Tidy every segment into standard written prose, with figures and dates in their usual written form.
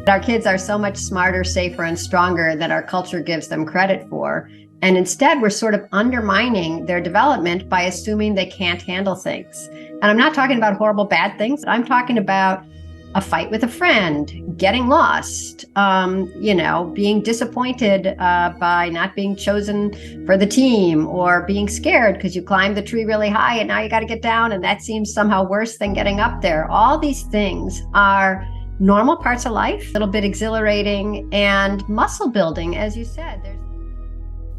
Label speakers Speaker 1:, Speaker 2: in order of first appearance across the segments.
Speaker 1: Our kids are so much smarter, safer, and stronger than our culture gives them credit for. And instead, we're sort of undermining their development by assuming they can't handle things. And I'm not talking about horrible, bad things. I'm talking about a fight with a friend, getting lost, being disappointed by not being chosen for the team, or being scared because you climbed the tree really high and now you got to get down, and that seems somehow worse than getting up there. All these things are normal parts of life, a little bit exhilarating and muscle building, as you said.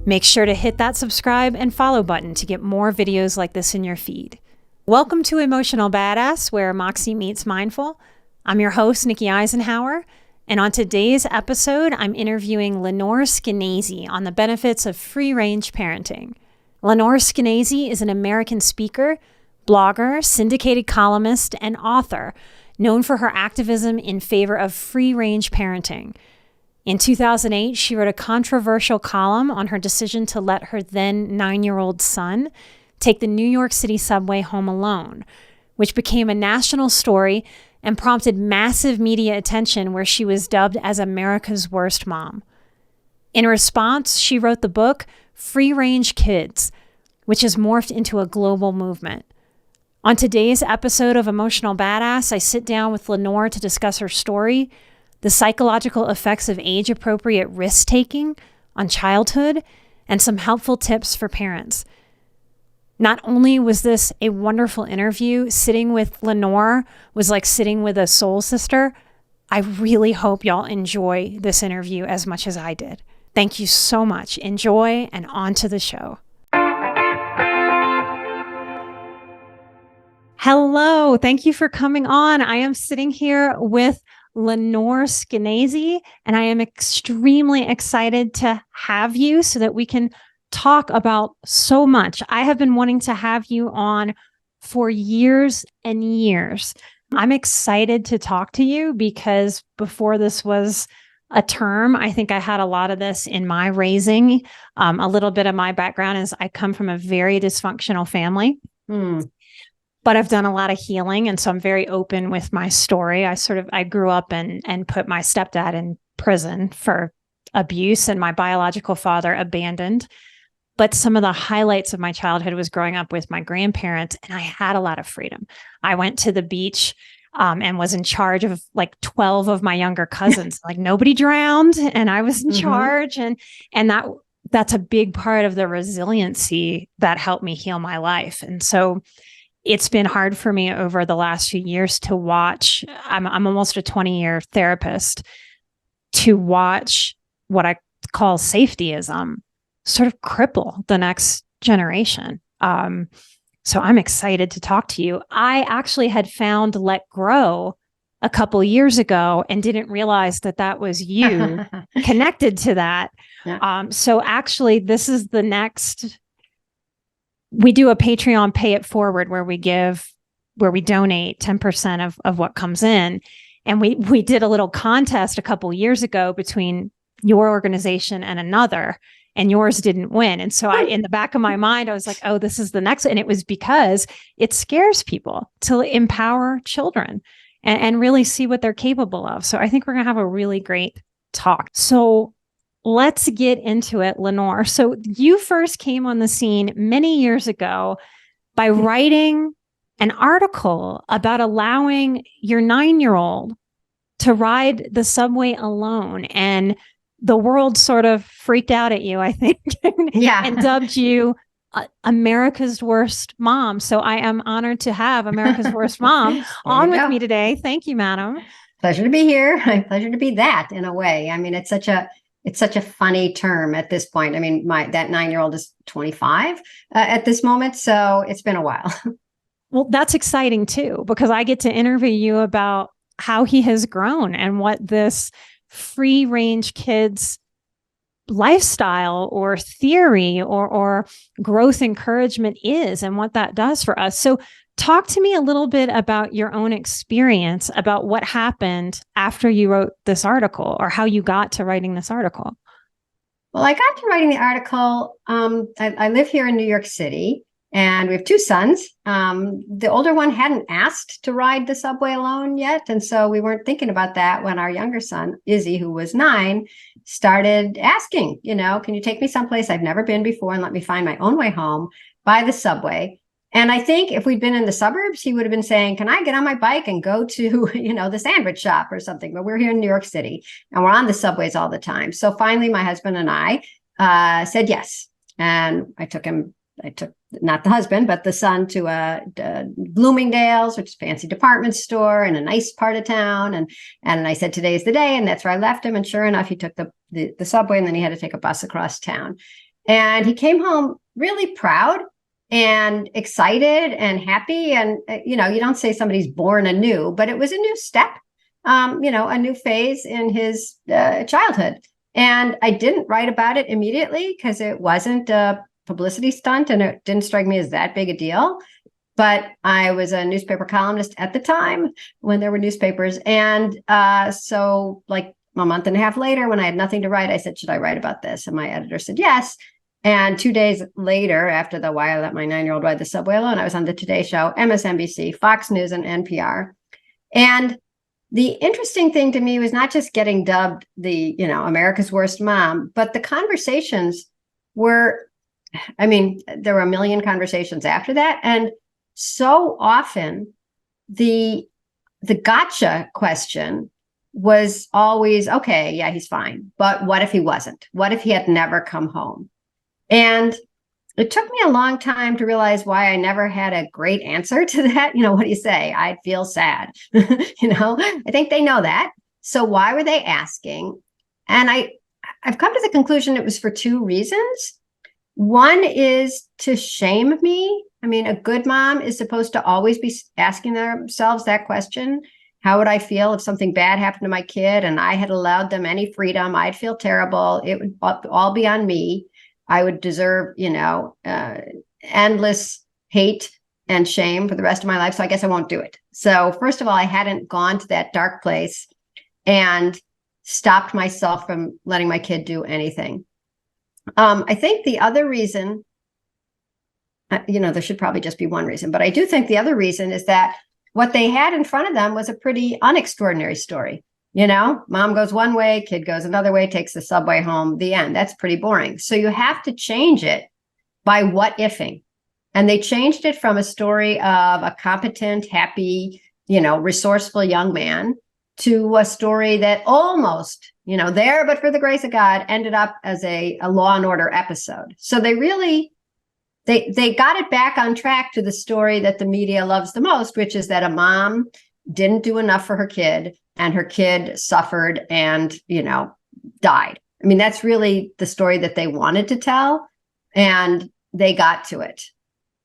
Speaker 2: Make sure to hit that subscribe and follow button to get more videos like this in your feed. Welcome to Emotional Badass, where Moxie meets mindful. I'm your host, Nikki Eisenhauer, and on today's episode, I'm interviewing Lenore Skenazy on the benefits of free-range parenting. Lenore Skenazy is an American speaker, blogger, syndicated columnist, and author, known for her activism in favor of free-range parenting. In 2008, she wrote a controversial column on her decision to let her then 9-year-old son take the New York City subway home alone, which became a national story and prompted massive media attention, where she was dubbed as America's worst mom. In response, she wrote the book Free Range Kids, which has morphed into a global movement. On today's episode of Emotional Badass, I sit down with Lenore to discuss her story, the psychological effects of age-appropriate risk-taking on childhood, and some helpful tips for parents. Not only was this a wonderful interview, sitting with Lenore was like sitting with a soul sister. I really hope y'all enjoy this interview as much as I did. Thank you so much. Enjoy, and on to the show. Hello, thank you for coming on. I am sitting here with Lenore Skenazy, and I am extremely excited to have you so that we can talk about so much. I have been wanting to have you on for years and years. I'm excited to talk to you because before this was a term, I think I had a lot of this in my raising. A little bit of my background is I come from a very dysfunctional family. But I've done a lot of healing, and so I'm very open with my story. I grew up and put my stepdad in prison for abuse, and my biological father abandoned. But some of the highlights of my childhood was growing up with my grandparents, and I had a lot of freedom. I went to the beach and was in charge of like 12 of my younger cousins. Like nobody drowned, and I was in charge, and that's a big part of the resiliency that helped me heal my life. And so it's been hard for me over the last few years to watch. I'm almost a 20-year therapist, to watch what I call safetyism sort of cripple the next generation. So I'm excited to talk to you. I actually had found Let Grow a couple years ago and didn't realize that was you connected to that. Yeah. So actually, this is the next. We do a Patreon Pay It Forward where we donate 10% of what comes in. And we did a little contest a couple years ago between your organization and another, and yours didn't win. And so in the back of my mind, I was like, oh, this is the next. And it was because it scares people to empower children and really see what they're capable of. So I think we're going to have a really great talk. So let's get into it, Lenore. So you first came on the scene many years ago by writing an article about allowing your 9-year-old to ride the subway alone. And the world sort of freaked out at you, I think, and dubbed you America's worst mom. So I am honored to have America's worst mom on with me today. Thank you, madam.
Speaker 1: Pleasure to be here. Pleasure to be that in a way. I mean, it's such a funny term at this point. I mean, that 9-year-old is 25 at this moment. So it's been a while.
Speaker 2: Well, that's exciting too, because I get to interview you about how he has grown and what this free range kids lifestyle or theory or growth encouragement is and what that does for us. So talk to me a little bit about your own experience, about what happened after you wrote this article, or how you got to writing this article.
Speaker 1: Well, I got to writing the article. I live here in New York City, And we have two sons. The older one hadn't asked to ride the subway alone yet. And so we weren't thinking about that when our younger son, Izzy, who was 9, started asking, can you take me someplace I've never been before and let me find my own way home by the subway? And I think if we'd been in the suburbs, he would have been saying, can I get on my bike and go to, the sandwich shop or something? But we're here in New York City and we're on the subways all the time. So finally, my husband and I said yes. And I took not the husband, but the son to a Bloomingdale's, which is a fancy department store in a nice part of town. And I said, today's the day. And that's where I left him. And sure enough, he took the subway and then he had to take a bus across town. And he came home really proud and excited and happy. And, you don't say somebody's born anew, but it was a new step, a new phase in his childhood. And I didn't write about it immediately because it wasn't a publicity stunt and it didn't strike me as that big a deal. But I was a newspaper columnist at the time when there were newspapers. And so like a month and a half later, when I had nothing to write, I said, should I write about this? And my editor said, yes. And 2 days later, after the Why I Let My 9-Year-Old Ride the Subway Alone, I was on the Today Show, MSNBC, Fox News, and NPR. And the interesting thing to me was not just getting dubbed the, America's worst mom, but the conversations were, there were a million conversations after that. And so often the gotcha question was always, okay, yeah, he's fine. But what if he wasn't? What if he had never come home? And it took me a long time to realize why I never had a great answer to that. What do you say? I'd feel sad. I think they know that. So why were they asking? And I've come to the conclusion it was for 2 reasons. One is to shame me. A good mom is supposed to always be asking themselves that question. How would I feel if something bad happened to my kid and I had allowed them any freedom? I'd feel terrible. It would all be on me. I would deserve, endless hate and shame for the rest of my life. So I guess I won't do it. So first of all, I hadn't gone to that dark place and stopped myself from letting my kid do anything. I think the other reason, there should probably just be one reason, but I do think the other reason is that what they had in front of them was a pretty unextraordinary story. Mom goes one way, kid goes another way, takes the subway home, the end. That's pretty boring. So you have to change it by what ifing. And they changed it from a story of a competent, happy, resourceful young man to a story that almost, there, but for the grace of God, ended up as a Law and Order episode. So they really, they got it back on track to the story that the media loves the most, which is that a mom didn't do enough for her kid and her kid suffered and, died. That's really the story that they wanted to tell, and they got to it.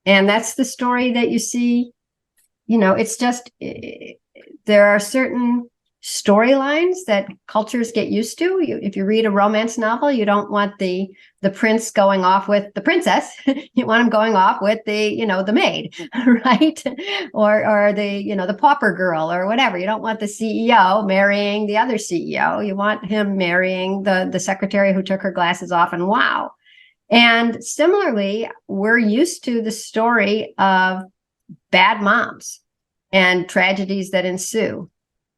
Speaker 1: And that's the story that you see, it's just, there are certain storylines that cultures get used to. If you read a romance novel, you don't want the prince going off with the princess. You want him going off with the maid, right? Or the pauper girl or whatever. You don't want the CEO marrying the other CEO. You want him marrying the secretary who took her glasses off and wow. And similarly, we're used to the story of bad moms and tragedies that ensue.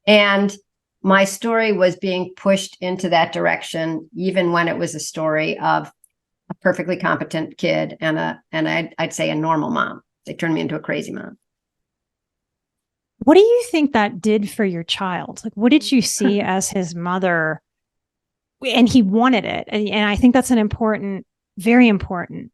Speaker 1: And my story was being pushed into that direction, even when it was a story of a perfectly competent kid and I'd say a normal mom. They turned me into a crazy mom.
Speaker 2: What do you think that did for your child? Like, what did you see as his mother? And he wanted it. And I think that's very important.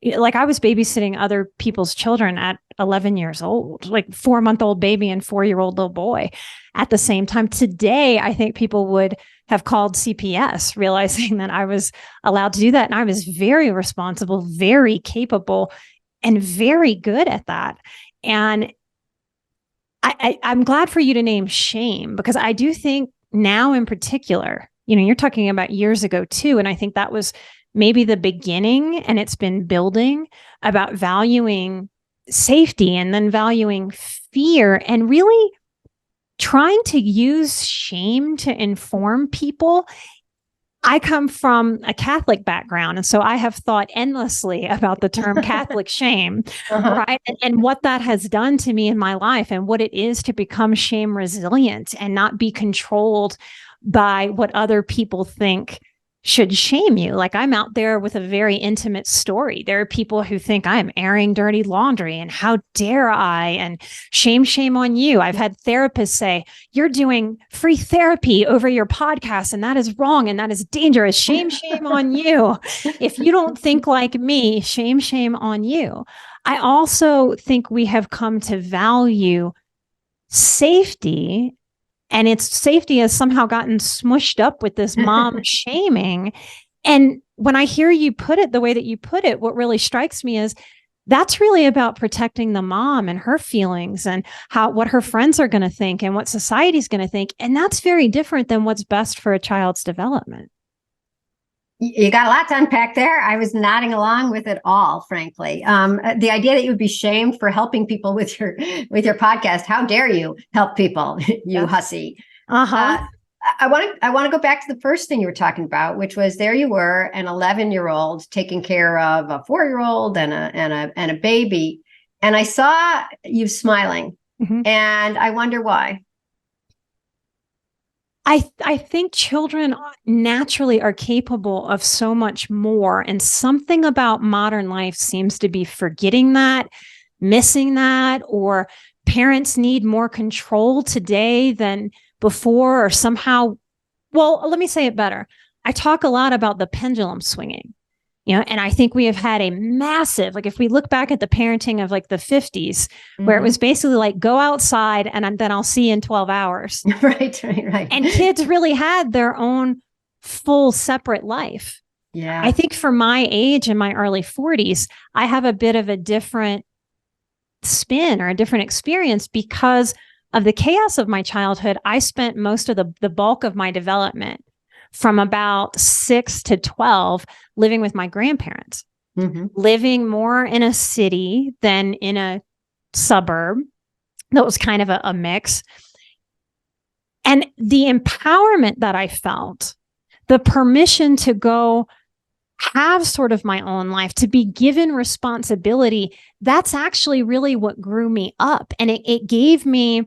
Speaker 2: Like, I was babysitting other people's children at 11 years old, like 4-month-old baby and 4-year-old little boy at the same time. Today, I think people would have called CPS, realizing that I was allowed to do that. And I was very responsible, very capable, and very good at that. And I'm glad for you to name shame, because I do think now in particular, you're talking about years ago too. And I think that was maybe the beginning, and it's been building about valuing safety and then valuing fear and really trying to use shame to inform people. I come from a Catholic background, and so I have thought endlessly about the term Catholic shame, right? And what that has done to me in my life and what it is to become shame resilient and not be controlled by what other people think should shame you. Like, I'm out there with a very intimate story. There are people who think I'm airing dirty laundry and how dare I, and shame on you. I've had therapists say, you're doing free therapy over your podcast and that is wrong and that is dangerous. Shame on you. If you don't think like me, shame on you. I also think we have come to value safety, and its safety has somehow gotten smushed up with this mom shaming. And when I hear you put it the way that you put it, what really strikes me is that's really about protecting the mom and her feelings and what her friends are going to think and what society's going to think. And that's very different than what's best for a child's development.
Speaker 1: You got a lot to unpack there. I was nodding along with it all, frankly. The idea that you would be shamed for helping people with your podcast. How dare you help people, you hussy. I want to go back to the first thing you were talking about, which was there you were, an 11-year-old taking care of a 4-year-old and a baby, and I saw you smiling, and I wonder why.
Speaker 2: I think children naturally are capable of so much more, and something about modern life seems to be forgetting that, missing that, or parents need more control today than before, or somehow, well, let me say it better. I talk a lot about the pendulum swinging, and I think we have had a massive, like if we look back at the parenting of like the 50s, where it was basically like, go outside and then I'll see you in 12 hours.
Speaker 1: Right.
Speaker 2: And kids really had their own full separate life.
Speaker 1: Yeah.
Speaker 2: I think for my age in my early 40s, I have a bit of a different spin or a different experience because of the chaos of my childhood. I spent most of the bulk of my development from about 6 to 12 living with my grandparents, living more in a city than in a suburb. That was kind of a mix. And the empowerment that I felt, the permission to go have sort of my own life, to be given responsibility, that's actually really what grew me up. And it gave me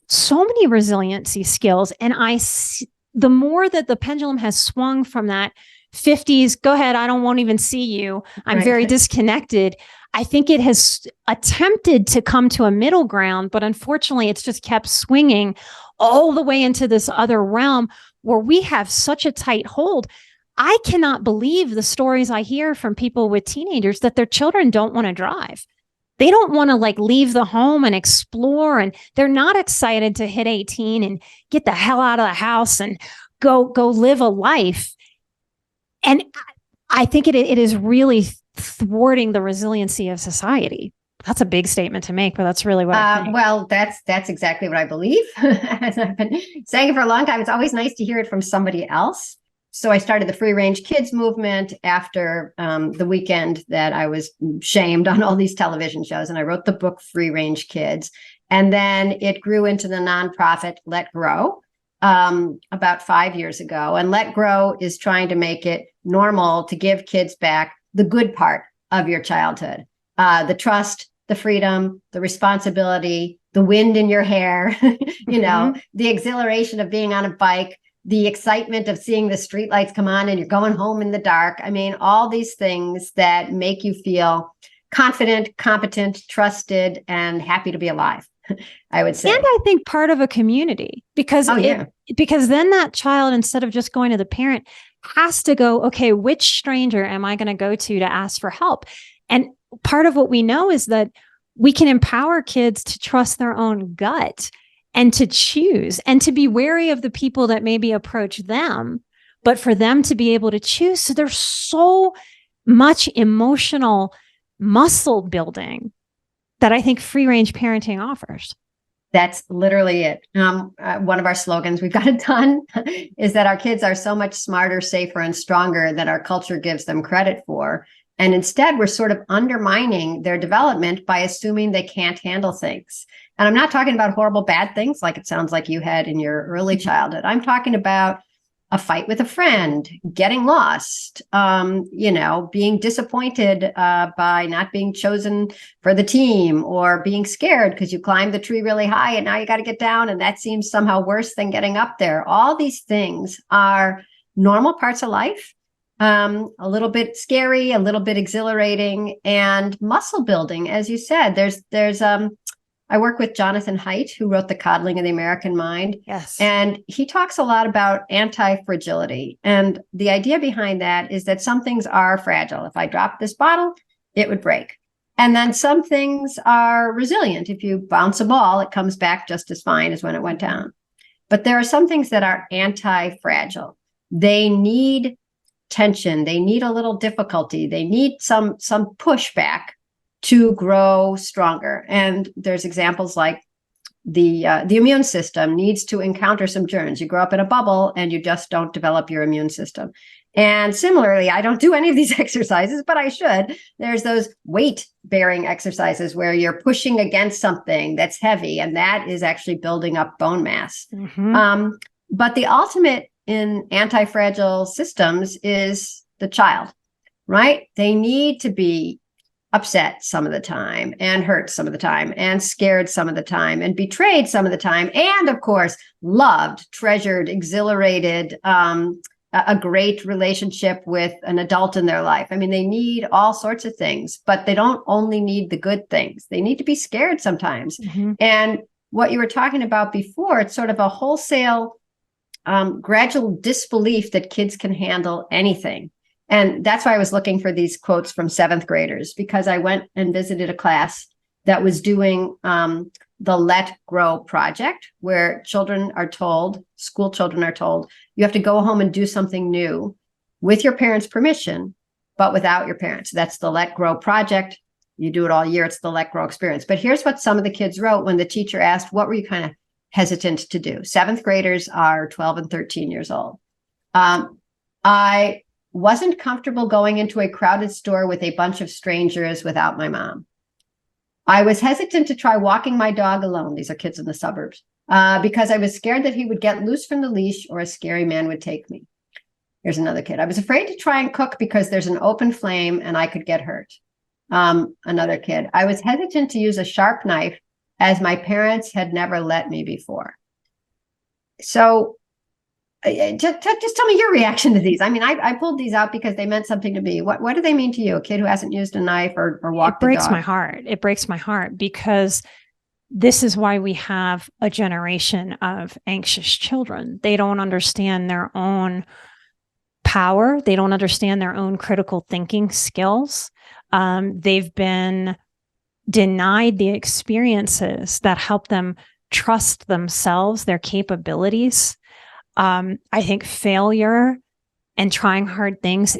Speaker 2: so many resiliency skills. And the more that the pendulum has swung from that 50s, go ahead, won't even see you, I'm very disconnected, I think it has attempted to come to a middle ground, but unfortunately it's just kept swinging all the way into this other realm where we have such a tight hold. I cannot believe the stories I hear from people with teenagers that their children don't want to drive. They don't want to like leave the home and explore, and they're not excited to hit 18 and get the hell out of the house and go live a life. And I think it is really thwarting the resiliency of society. That's a big statement to make, but that's really what I think.
Speaker 1: Well, that's exactly what I believe. As I've been saying it for a long time, it's always nice to hear it from somebody else. So I started the free range kids movement after the weekend that I was shamed on all these television shows. And I wrote the book Free Range Kids. And then it grew into the nonprofit Let Grow about 5 years ago. And Let Grow is trying to make it normal to give kids back the good part of your childhood, the trust, the freedom, the responsibility, the wind in your hair, the exhilaration of being on a bike, the excitement of seeing the streetlights come on and you're going home in the dark. I mean, all these things that make you feel confident, competent, trusted, and happy to be alive, I would say.
Speaker 2: And I think part of a community, because because then that child, instead of just going to the parent, has to go, okay, which stranger am I going to go to ask for help? And part of what we know is that we can empower kids to trust their own gut and to choose and to be wary of the people that maybe approach them, but for them to be able to choose. So there's so much emotional muscle building that I think free range parenting offers.
Speaker 1: That's literally it. One of our slogans, we've got it done, is that our kids are so much smarter, safer, and stronger than our culture gives them credit for. And instead, we're sort of undermining their development by assuming they can't handle things. And I'm not talking about horrible, bad things like it sounds like you had in your early childhood. I'm talking about a fight with a friend, getting lost, being disappointed by not being chosen for the team, or being scared because you climbed the tree really high and now you got to get down and that seems somehow worse than getting up there. All these things are normal parts of life, a little bit scary, a little bit exhilarating, and muscle building. As you said, I work with Jonathan Haidt, who wrote The Coddling of the American Mind.
Speaker 2: Yes.
Speaker 1: And he talks a lot about anti-fragility. And the idea behind that is that some things are fragile. If I drop this bottle, it would break. And then some things are resilient. If you bounce a ball, it comes back just as fine as when it went down. But there are some things that are anti-fragile. They need tension. They need a little difficulty. They need some pushback to grow stronger. And there's examples like the immune system needs to encounter some germs. You grow up in a bubble and you just don't develop your immune system. And similarly, I don't do any of these exercises, but I should. There's those weight-bearing exercises where you're pushing against something that's heavy, and that is actually building up bone mass.
Speaker 2: Mm-hmm.
Speaker 1: But the ultimate in anti-fragile systems is the child, right? They need to be upset some of the time, and hurt some of the time, and scared some of the time, and betrayed some of the time, and of course, loved, treasured, exhilarated, a great relationship with an adult in their life. I mean, they need all sorts of things, but they don't only need the good things. They need to be scared sometimes.
Speaker 2: Mm-hmm.
Speaker 1: And what you were talking about before, it's sort of a wholesale, gradual disbelief that kids can handle anything. And that's why I was looking for these quotes from 7th graders, because I went and visited a class that was doing the Let Grow project, where school children are told, you have to go home and do something new with your parents' permission, but without your parents. That's the Let Grow project. You do it all year. It's the Let Grow experience. But here's what some of the kids wrote when the teacher asked, what were you kind of hesitant to do? 7th graders are 12 and 13 years old. I wasn't comfortable going into a crowded store with a bunch of strangers without my mom. I was hesitant to try walking my dog alone. These are kids in the suburbs, because I was scared that he would get loose from the leash or a scary man would take me. Here's another kid. I was afraid to try and cook because there's an open flame and I could get hurt. Another kid. I was hesitant to use a sharp knife as my parents had never let me before. So just tell me your reaction to these. I mean, I pulled these out because they meant something to me. What do they mean to you? A kid who hasn't used a knife or walked the dog?
Speaker 2: It breaks my heart. It breaks my heart, because this is why we have a generation of anxious children. They don't understand their own power. They don't understand their own critical thinking skills. They've been denied the experiences that help them trust themselves, their capabilities. I think failure and trying hard things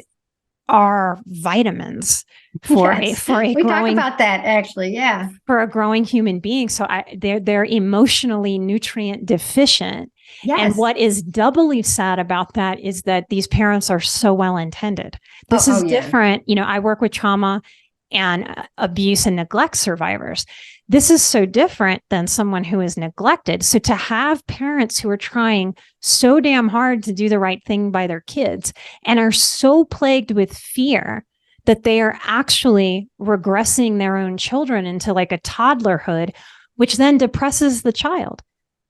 Speaker 2: are vitamins for
Speaker 1: yes.
Speaker 2: a
Speaker 1: we
Speaker 2: growing,
Speaker 1: talk about that actually. Yeah.
Speaker 2: For a growing human being. So they're emotionally nutrient deficient.
Speaker 1: Yes.
Speaker 2: And what is doubly sad about that is that these parents are so well intended. This is different. I work with trauma and abuse and neglect survivors. This is so different than someone who is neglected. So to have parents who are trying so damn hard to do the right thing by their kids and are so plagued with fear that they are actually regressing their own children into like a toddlerhood, which then depresses the child.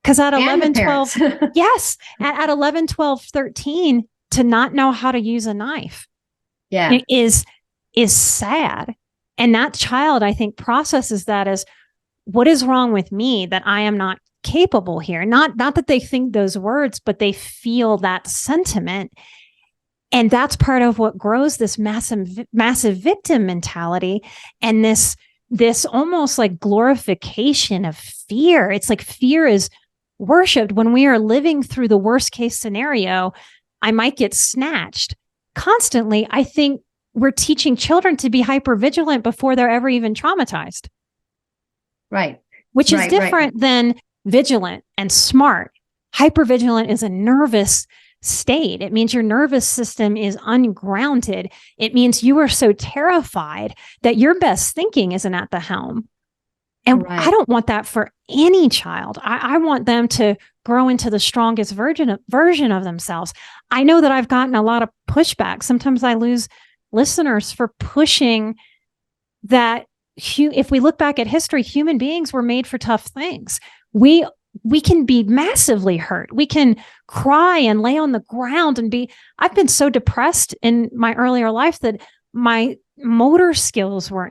Speaker 2: Because at 11, 12, yes, at 11, 12, 13, to not know how to use a knife is sad. And that child, I think, processes that as, what is wrong with me that I am not capable here? Not that they think those words, but they feel that sentiment. And that's part of what grows this massive victim mentality and this almost like glorification of fear. It's like fear is worshipped. When we are living through the worst case scenario, I might get snatched. Constantly, I think we're teaching children to be hypervigilant before they're ever even traumatized.
Speaker 1: Right.
Speaker 2: Which is different than vigilant and smart. Hypervigilant is a nervous state. It means your nervous system is ungrounded. It means you are so terrified that your best thinking isn't at the helm. And I don't want that for any child. I want them to grow into the strongest version of themselves. I know that I've gotten a lot of pushback. Sometimes I lose listeners for pushing that. If we look back at history, human beings were made for tough things. We can be massively hurt. We can cry and lay on the ground and I've been so depressed in my earlier life that my motor skills were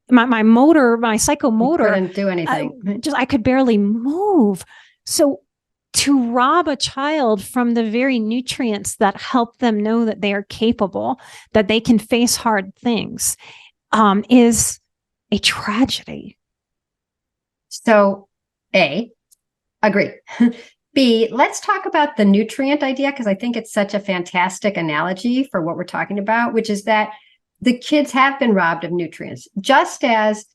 Speaker 2: my psychomotor.
Speaker 1: You couldn't do anything.
Speaker 2: I could barely move. So to rob a child from the very nutrients that help them know that they are capable, that they can face hard things, is a tragedy.
Speaker 1: So, A, agree. B, let's talk about the nutrient idea, because I think it's such a fantastic analogy for what we're talking about, which is that the kids have been robbed of nutrients, just as,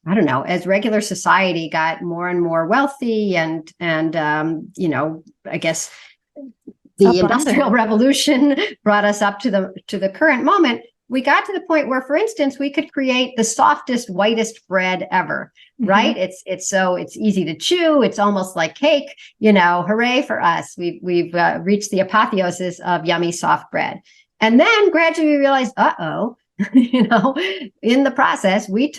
Speaker 1: I don't know, as regular society got more and more wealthy and I guess the Industrial Revolution brought us up to the current moment. We got to the point where, for instance, we could create the softest, whitest bread ever, right? It's easy to chew. It's almost like cake, hooray for us. We've reached the apotheosis of yummy, soft bread. And then gradually we realized, in the process, we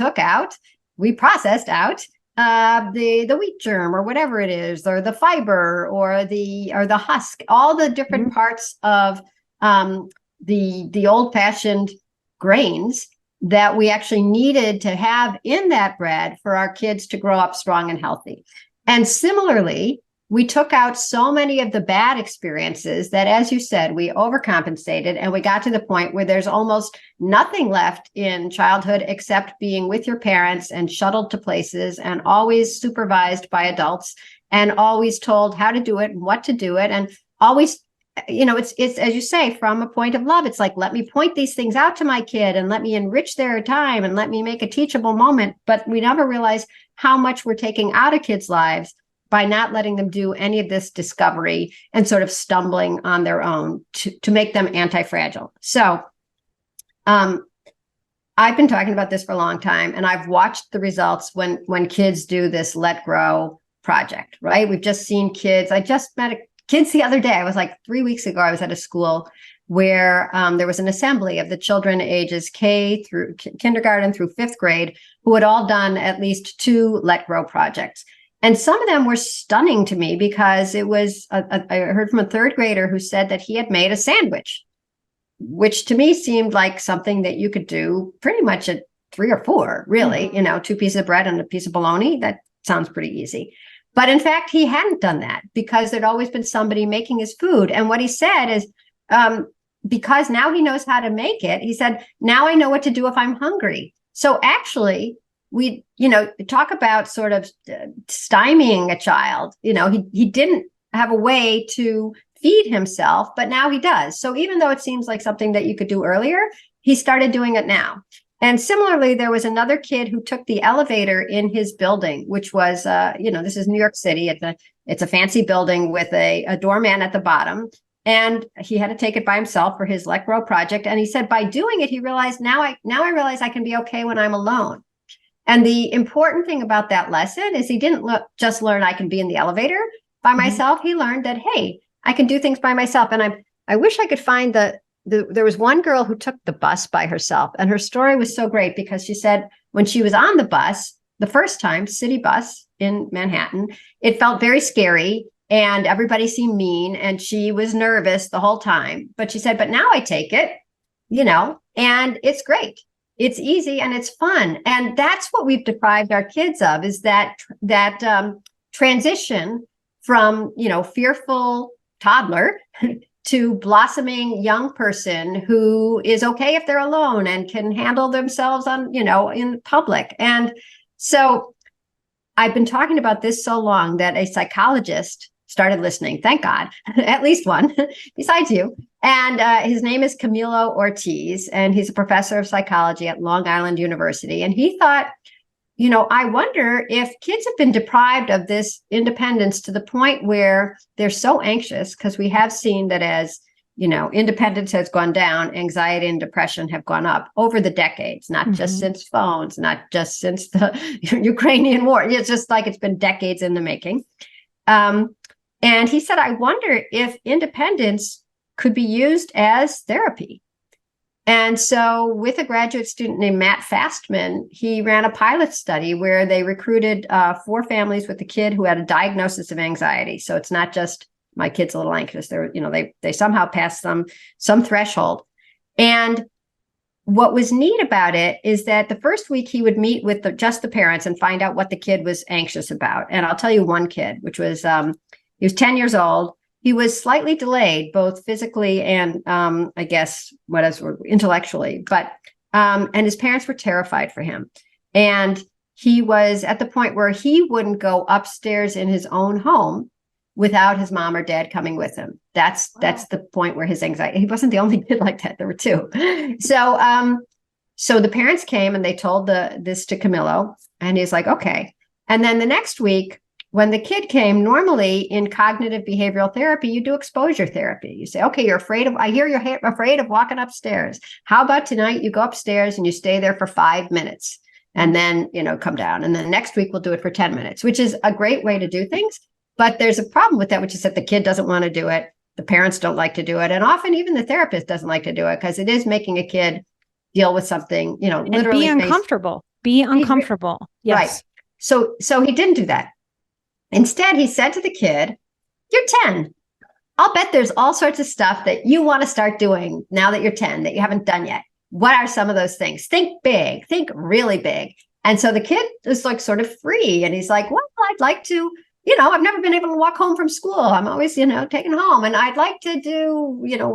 Speaker 1: processed out the wheat germ or whatever it is, or the fiber or the husk, all the different parts of the old-fashioned grains that we actually needed to have in that bread for our kids to grow up strong and healthy. And similarly, we took out so many of the bad experiences that, as you said, we overcompensated, and we got to the point where there's almost nothing left in childhood except being with your parents and shuttled to places and always supervised by adults and always told how to do it and what to do it, and always, it's as you say, from a point of love. It's like, let me point these things out to my kid and let me enrich their time and let me make a teachable moment. But we never realize how much we're taking out of kids' lives by not letting them do any of this discovery and sort of stumbling on their own to make them anti-fragile. So I've been talking about this for a long time, and I've watched the results when kids do this Let Grow project, right? We've just seen kids. I just met kids the other day. I was like 3 weeks ago, I was at a school where there was an assembly of the children ages kindergarten through fifth grade who had all done at least 2 Let Grow projects. And some of them were stunning to me because it was, I heard from a third grader who said that he had made a sandwich, which to me seemed like something that you could do pretty much at 3 or 4, really, 2 pieces of bread and a piece of bologna. That sounds pretty easy. But in fact, he hadn't done that because there'd always been somebody making his food. And what he said is, because now he knows how to make it, he said, now I know what to do if I'm hungry. So actually, we, talk about sort of stymieing a child. He didn't have a way to feed himself, but now he does. So even though it seems like something that you could do earlier, he started doing it now. And similarly, there was another kid who took the elevator in his building, which was, this is New York City. It's a fancy building with a doorman at the bottom. And he had to take it by himself for his Let Grow project. And he said, by doing it, he realized, now I realize I can be okay when I'm alone. And the important thing about that lesson is he didn't just learn I can be in the elevator by myself. He learned that, hey, I can do things by myself. And I wish I could find there was one girl who took the bus by herself. And her story was so great because she said when she was on the bus, the first time, city bus in Manhattan, it felt very scary and everybody seemed mean. And she was nervous the whole time. But she said, but now I take it, and it's great. It's easy and it's fun. And that's what we've deprived our kids of, is that transition from, fearful toddler to blossoming young person who is okay if they're alone and can handle themselves in public. And so I've been talking about this so long that a psychologist started listening. Thank God, at least one besides you. And his name is Camilo Ortiz, and he's a professor of psychology at Long Island University. And he thought, I wonder if kids have been deprived of this independence to the point where they're so anxious, because we have seen that as independence has gone down, anxiety and depression have gone up over the decades, not just since phones, not just since the Ukrainian war. It's just like it's been decades in the making. And he said, I wonder if independence could be used as therapy. And so with a graduate student named Matt Fastman, he ran a pilot study where they recruited 4 families with a kid who had a diagnosis of anxiety. So it's not just my kid's a little anxious. They somehow passed some threshold. And what was neat about it is that the first week he would meet with just the parents and find out what the kid was anxious about. And I'll tell you one kid, which was, he was 10 years old. He was slightly delayed, both physically and I guess intellectually, and his parents were terrified for him. And he was at the point where he wouldn't go upstairs in his own home without his mom or dad coming with him. That's the point where his anxiety, he wasn't the only kid like that. There were 2. So the parents came and they told this to Camillo, and he's like, okay. And then the next week, when the kid came, normally in cognitive behavioral therapy, you do exposure therapy. You say, okay, I hear you're afraid of walking upstairs. How about tonight you go upstairs and you stay there for 5 minutes and then, come down. And then next week we'll do it for 10 minutes, which is a great way to do things. But there's a problem with that, which is that the kid doesn't want to do it. The parents don't like to do it. And often even the therapist doesn't like to do it because it is making a kid deal with something, literally.
Speaker 2: Be uncomfortable. Be uncomfortable. Yes.
Speaker 1: Right. So he didn't do that. Instead, he said to the kid, you're 10. I'll bet there's all sorts of stuff that you want to start doing now that you're 10 that you haven't done yet. What are some of those things? Think big, think really big. And so the kid is like sort of free. And he's like, well, I'd like to, I've never been able to walk home from school. I'm always, taken home. And I'd like to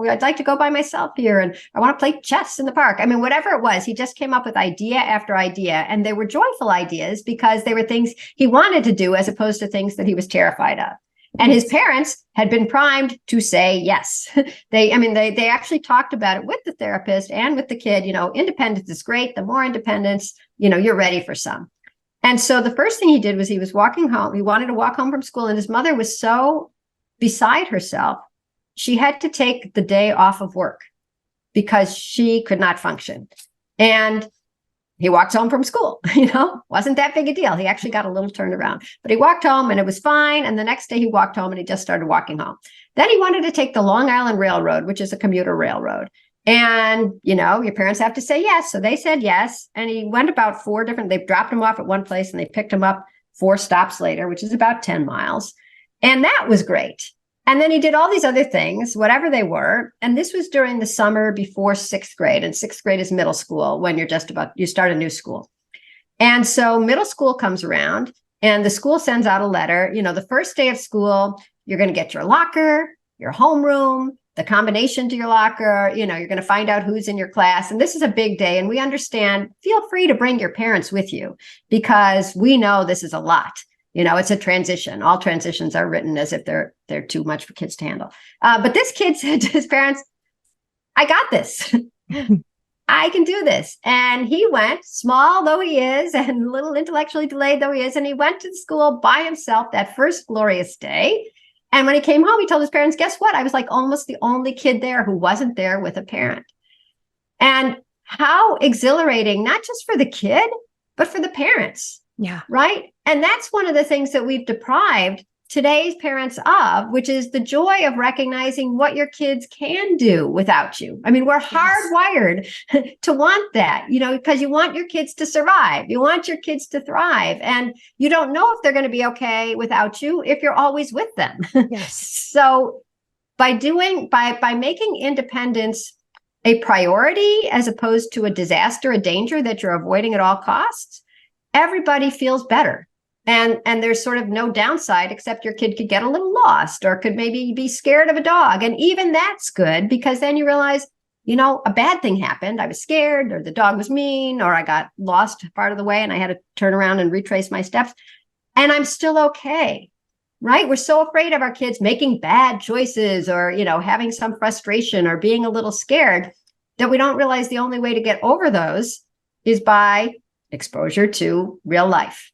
Speaker 1: I'd like to go by myself here. And I want to play chess in the park. I mean, whatever it was, he just came up with idea after idea. And they were joyful ideas because they were things he wanted to do as opposed to things that he was terrified of. And his parents had been primed to say yes. They actually talked about it with the therapist and with the kid. Independence is great. The more independence, you're ready for some. And so the first thing he did was he was walking home. He wanted to walk home from school, and his mother was so beside herself, she had to take the day off of work because she could not function. And he walked home from school, wasn't that big a deal. He actually got a little turned around, but he walked home and it was fine. And the next day he walked home and he just started walking home. Then he wanted to take the Long Island Railroad, which is a commuter railroad. And, your parents have to say yes. So they said yes. And he went about 4 they dropped him off at one place and they picked him up 4 stops later, which is about 10 miles. And that was great. And then he did all these other things, whatever they were. And this was during the summer before 6th grade. And 6th grade is middle school when you start a new school. And so middle school comes around and the school sends out a letter. The first day of school, you're going to get your locker, your homeroom, the combination to your locker, you're going to find out who's in your class. And this is a big day. And we understand, feel free to bring your parents with you because we know this is a lot. It's a transition. All transitions are written as if they're too much for kids to handle. But this kid said to his parents, I got this. I can do this. And he went, small though he is and a little intellectually delayed though he is, and he went to school by himself that first glorious day. And when he came home, he told his parents, guess what? I was like almost the only kid there who wasn't there with a parent. And how exhilarating, not just for the kid, but for the parents.
Speaker 2: Yeah.
Speaker 1: Right. And that's one of the things that we've deprived today's parents of, which is the joy of recognizing what your kids can do without you. I mean, we're hardwired to want that, because you want your kids to survive. You want your kids to thrive. And you don't know if they're going to be okay without you if you're always with them.
Speaker 2: Yes.
Speaker 1: So by making independence a priority as opposed to a disaster, a danger that you're avoiding at all costs, everybody feels better. And there's sort of no downside except your kid could get a little lost or could maybe be scared of a dog. And even that's good because then you realize, a bad thing happened. I was scared or the dog was mean or I got lost part of the way and I had to turn around and retrace my steps and I'm still okay. Right? We're so afraid of our kids making bad choices or, having some frustration or being a little scared that we don't realize the only way to get over those is by exposure to real life.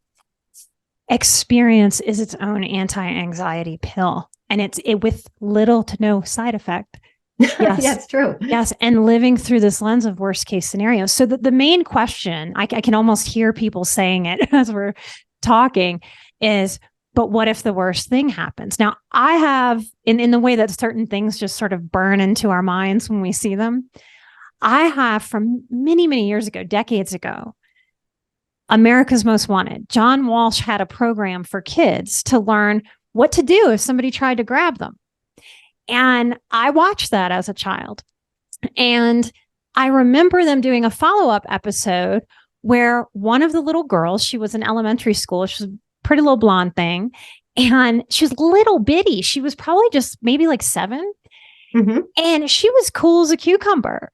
Speaker 2: Experience is its own anti-anxiety pill, and it's with little to no side effect. Yes.
Speaker 1: Yeah, it's true.
Speaker 2: Yes. And living through this lens of worst case scenarios. So the main question, I can almost hear people saying it as we're talking, is, but what if the worst thing happens? Now, I have, in the way that certain things just sort of burn into our minds when we see them, I have from many, many years ago, decades ago, America's Most Wanted. John Walsh had a program for kids to learn what to do if somebody tried to grab them. And I watched that as a child. And I remember them doing a follow-up episode where one of the little girls, she was in elementary school, she was a pretty little blonde thing, and she was little bitty. She was probably just maybe like 7. Mm-hmm. And she was cool as a cucumber.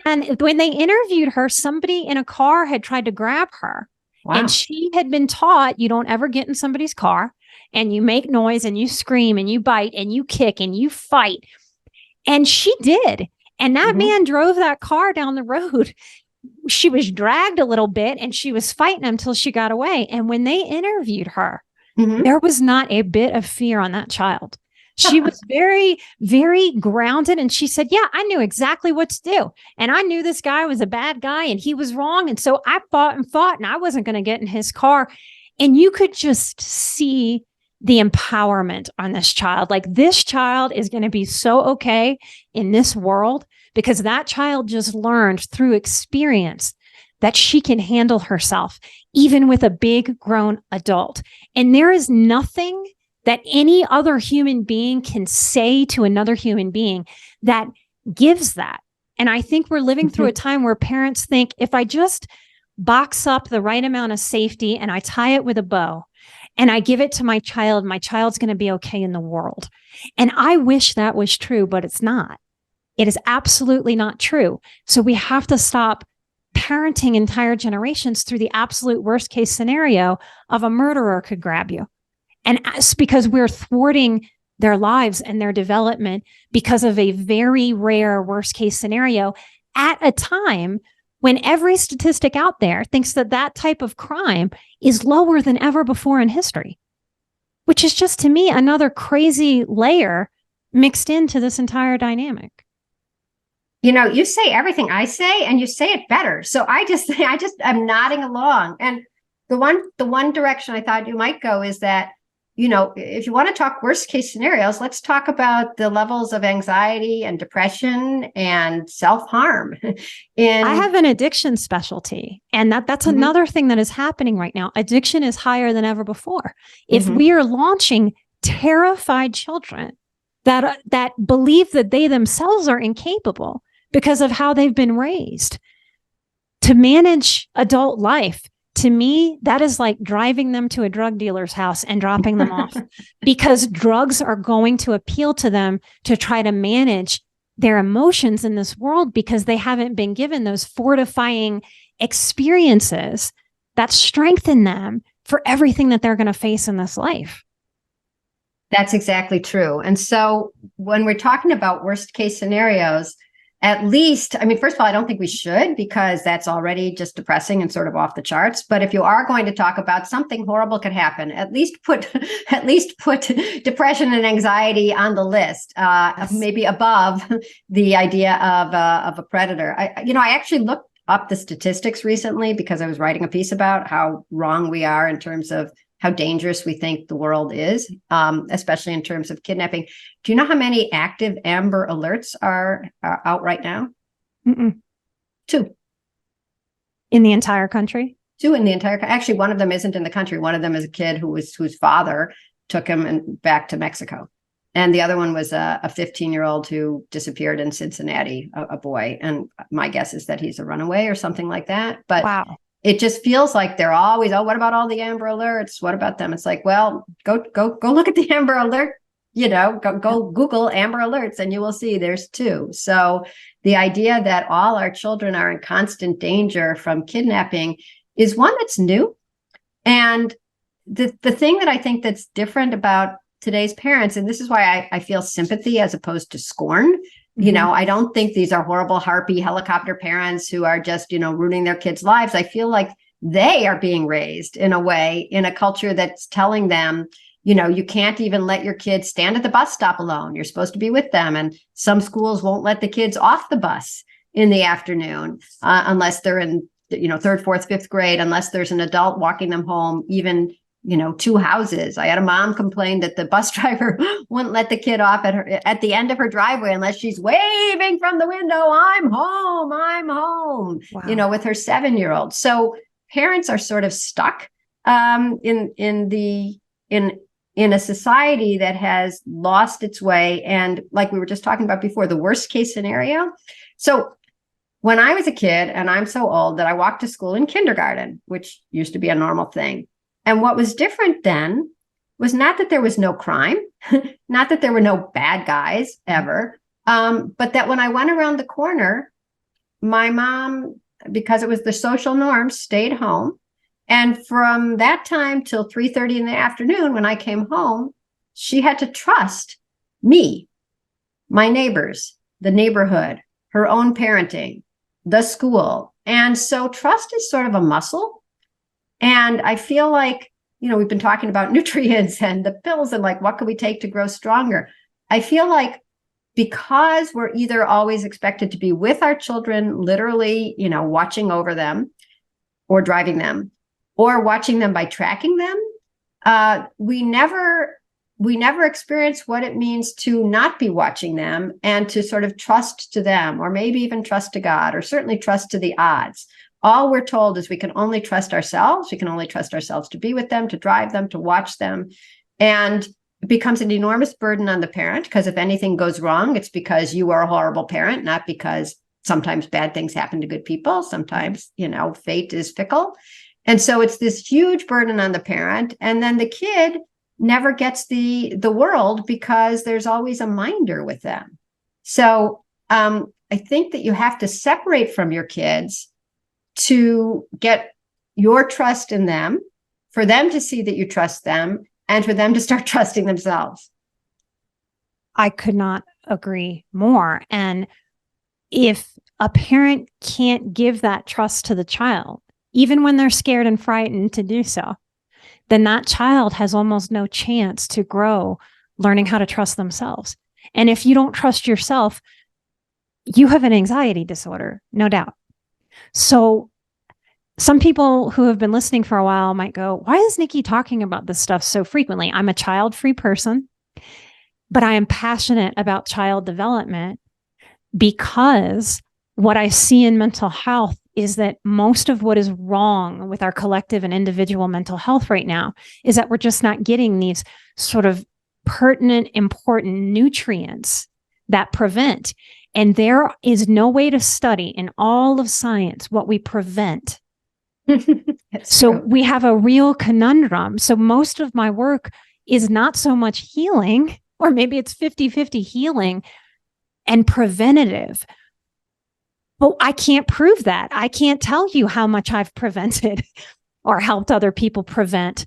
Speaker 2: And when they interviewed her, somebody in a car had tried to grab her. Wow. And she had been taught, you don't ever get in somebody's car, and you make noise and you scream and you bite and you kick and you fight. And she did. And that man drove that car down the road. She was dragged a little bit and she was fighting him until she got away. And when they interviewed her, there was not a bit of fear on that child. She was very, very grounded. And she said, yeah, I knew exactly what to do. And I knew this guy was a bad guy and he was wrong. And so I fought and I wasn't going to get in his car. And you could just see the empowerment on this child. Like, this child is going to be so okay in this world because that child just learned through experience that she can handle herself, even with a big grown adult. And there is nothing that any other human being can say to another human being that gives that. And I think we're living through a time where parents think, if I just box up the right amount of safety and I tie it with a bow and I give it to my child's going to be okay in the world. And I wish that was true, but it's not. It is absolutely not true. So we have to stop parenting entire generations through the absolute worst case scenario of a murderer could grab you. And because we're thwarting their lives and their development because of a very rare worst case scenario at a time when every statistic out there thinks that that type of crime is lower than ever before in history, which is just, to me, another crazy layer mixed into this entire dynamic.
Speaker 1: You know, you say everything I say and you say it better. So I'm nodding along. And the one direction I thought you might go is that, you know, if you want to talk worst case scenarios, let's talk about the levels of anxiety and depression and self-harm.
Speaker 2: I have an addiction specialty, and that's another thing that is happening right now. Addiction is higher than ever before. If we are launching terrified children that believe that they themselves are incapable because of how they've been raised to manage adult life, to me, that is like driving them to a drug dealer's house and dropping them off, because drugs are going to appeal to them to try to manage their emotions in this world because they haven't been given those fortifying experiences that strengthen them for everything that they're going to face in this life.
Speaker 1: That's exactly true. And so when we're talking about worst case scenarios, at least, I mean, first of all, I don't think we should, because that's already just depressing and sort of off the charts. But if you are going to talk about something horrible could happen, at least put depression and anxiety on the list, maybe above the idea of a predator. I actually looked up the statistics recently because I was writing a piece about how wrong we are in terms of how dangerous we think the world is, especially in terms of kidnapping. Do you know how many active Amber Alerts are out right now? 2.
Speaker 2: In the entire country?
Speaker 1: 2 in the entire country. Actually, one of them isn't in the country. One of them is a kid whose father took him back to Mexico. And the other one was a 15-year-old who disappeared in Cincinnati, a boy. And my guess is that he's a runaway or something like that. But wow. It just feels like they're always, what about all the Amber Alerts? What about them? It's like, well, go look at the Amber Alert, go Google Amber Alerts and you will see there's 2. So the idea that all our children are in constant danger from kidnapping is one that's new. And the thing that I think that's different about today's parents, and this is why I feel sympathy as opposed to scorn. I don't think these are horrible harpy helicopter parents who are just, ruining their kids' lives. I feel like they are being raised in a way, in a culture that's telling them, You can't even let your kids stand at the bus stop alone. You're supposed to be with them. And some schools won't let the kids off the bus in the afternoon unless they're in, third, fourth, fifth grade, unless there's an adult walking them home, even, 2 houses. I had a mom complain that the bus driver wouldn't let the kid off at the end of her driveway unless she's waving from the window, I'm home,
Speaker 2: Wow.
Speaker 1: with her 7-year-old. So parents are sort of stuck in a society that has lost its way. And like we were just talking about before, the worst case scenario. So when I was a kid, and I'm so old that I walked to school in kindergarten, which used to be a normal thing. And what was different then was not that there was no crime, not that there were no bad guys ever, but that when I went around the corner, my mom, because it was the social norm, stayed home. And from that time till 3:30 in the afternoon, when I came home, she had to trust me, my neighbors, the neighborhood, her own parenting, the school. And so trust is sort of a muscle. And I feel like, we've been talking about nutrients and the pills and like, what can we take to grow stronger? I feel like because we're either always expected to be with our children, literally, watching over them or driving them, or watching them by tracking them, we never experience what it means to not be watching them and to sort of trust to them, or maybe even trust to God, or certainly trust to the odds. All we're told is we can only trust ourselves. We can only trust ourselves to be with them, to drive them, to watch them. And it becomes an enormous burden on the parent, because if anything goes wrong, it's because you are a horrible parent, not because sometimes bad things happen to good people. Sometimes, fate is fickle. And so it's this huge burden on the parent. And then the kid never gets the world because there's always a minder with them. So I think that you have to separate from your kids to get your trust in them, for them to see that you trust them, and for them to start trusting themselves.
Speaker 2: I could not agree more. And if a parent can't give that trust to the child, even when they're scared and frightened to do so, then that child has almost no chance to grow learning how to trust themselves. And if you don't trust yourself, you have an anxiety disorder, no doubt. So some people who have been listening for a while might go, why is Nikki talking about this stuff so frequently? I'm a child-free person, but I am passionate about child development because what I see in mental health is that most of what is wrong with our collective and individual mental health right now is that we're just not getting these sort of pertinent, important nutrients that prevent. And there is no way to study in all of science what we prevent. So
Speaker 1: True.
Speaker 2: we have a real conundrum. So most of my work is not so much healing, or maybe it's 50-50 healing and preventative. But I can't prove that. I can't tell you how much I've prevented or helped other people prevent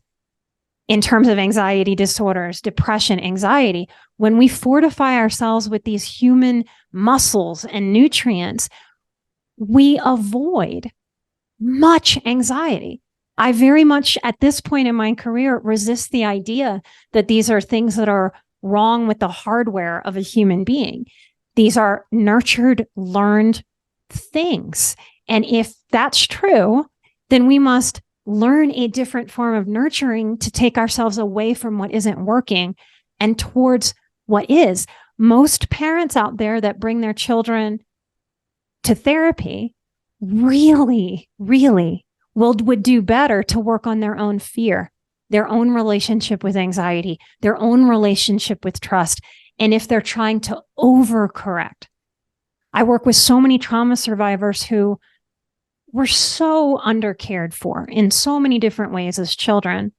Speaker 2: in terms of anxiety disorders, depression, anxiety. When we fortify ourselves with these human muscles and nutrients, we avoid much anxiety. I very much, at this point in my career, resist the idea that these are things that are wrong with the hardware of a human being. These are nurtured, learned things. And if that's true, then we must learn a different form of nurturing to take ourselves away from what isn't working and towards what is. Most parents out there that bring their children to therapy really would do better to work on their own fear, their own relationship with anxiety, their own relationship with trust. And if they're trying to overcorrect, I work with so many trauma survivors who were so undercared for in so many different ways as children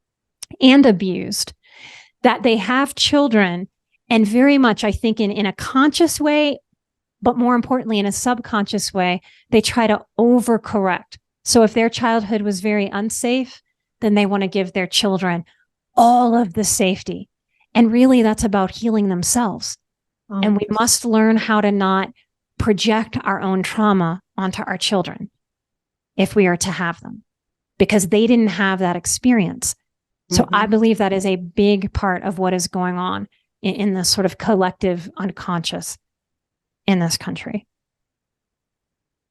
Speaker 2: and abused, that they have children, and very much, I think, in a conscious way, but more importantly, in a subconscious way, they try to overcorrect. So if their childhood was very unsafe, then they want to give their children all of the safety. And really, that's about healing themselves.
Speaker 1: Oh.
Speaker 2: And we must learn how to not project our own trauma onto our children if we are to have them, because they didn't have that experience. So I believe that is a big part of what is going on in this sort of collective unconscious in this country.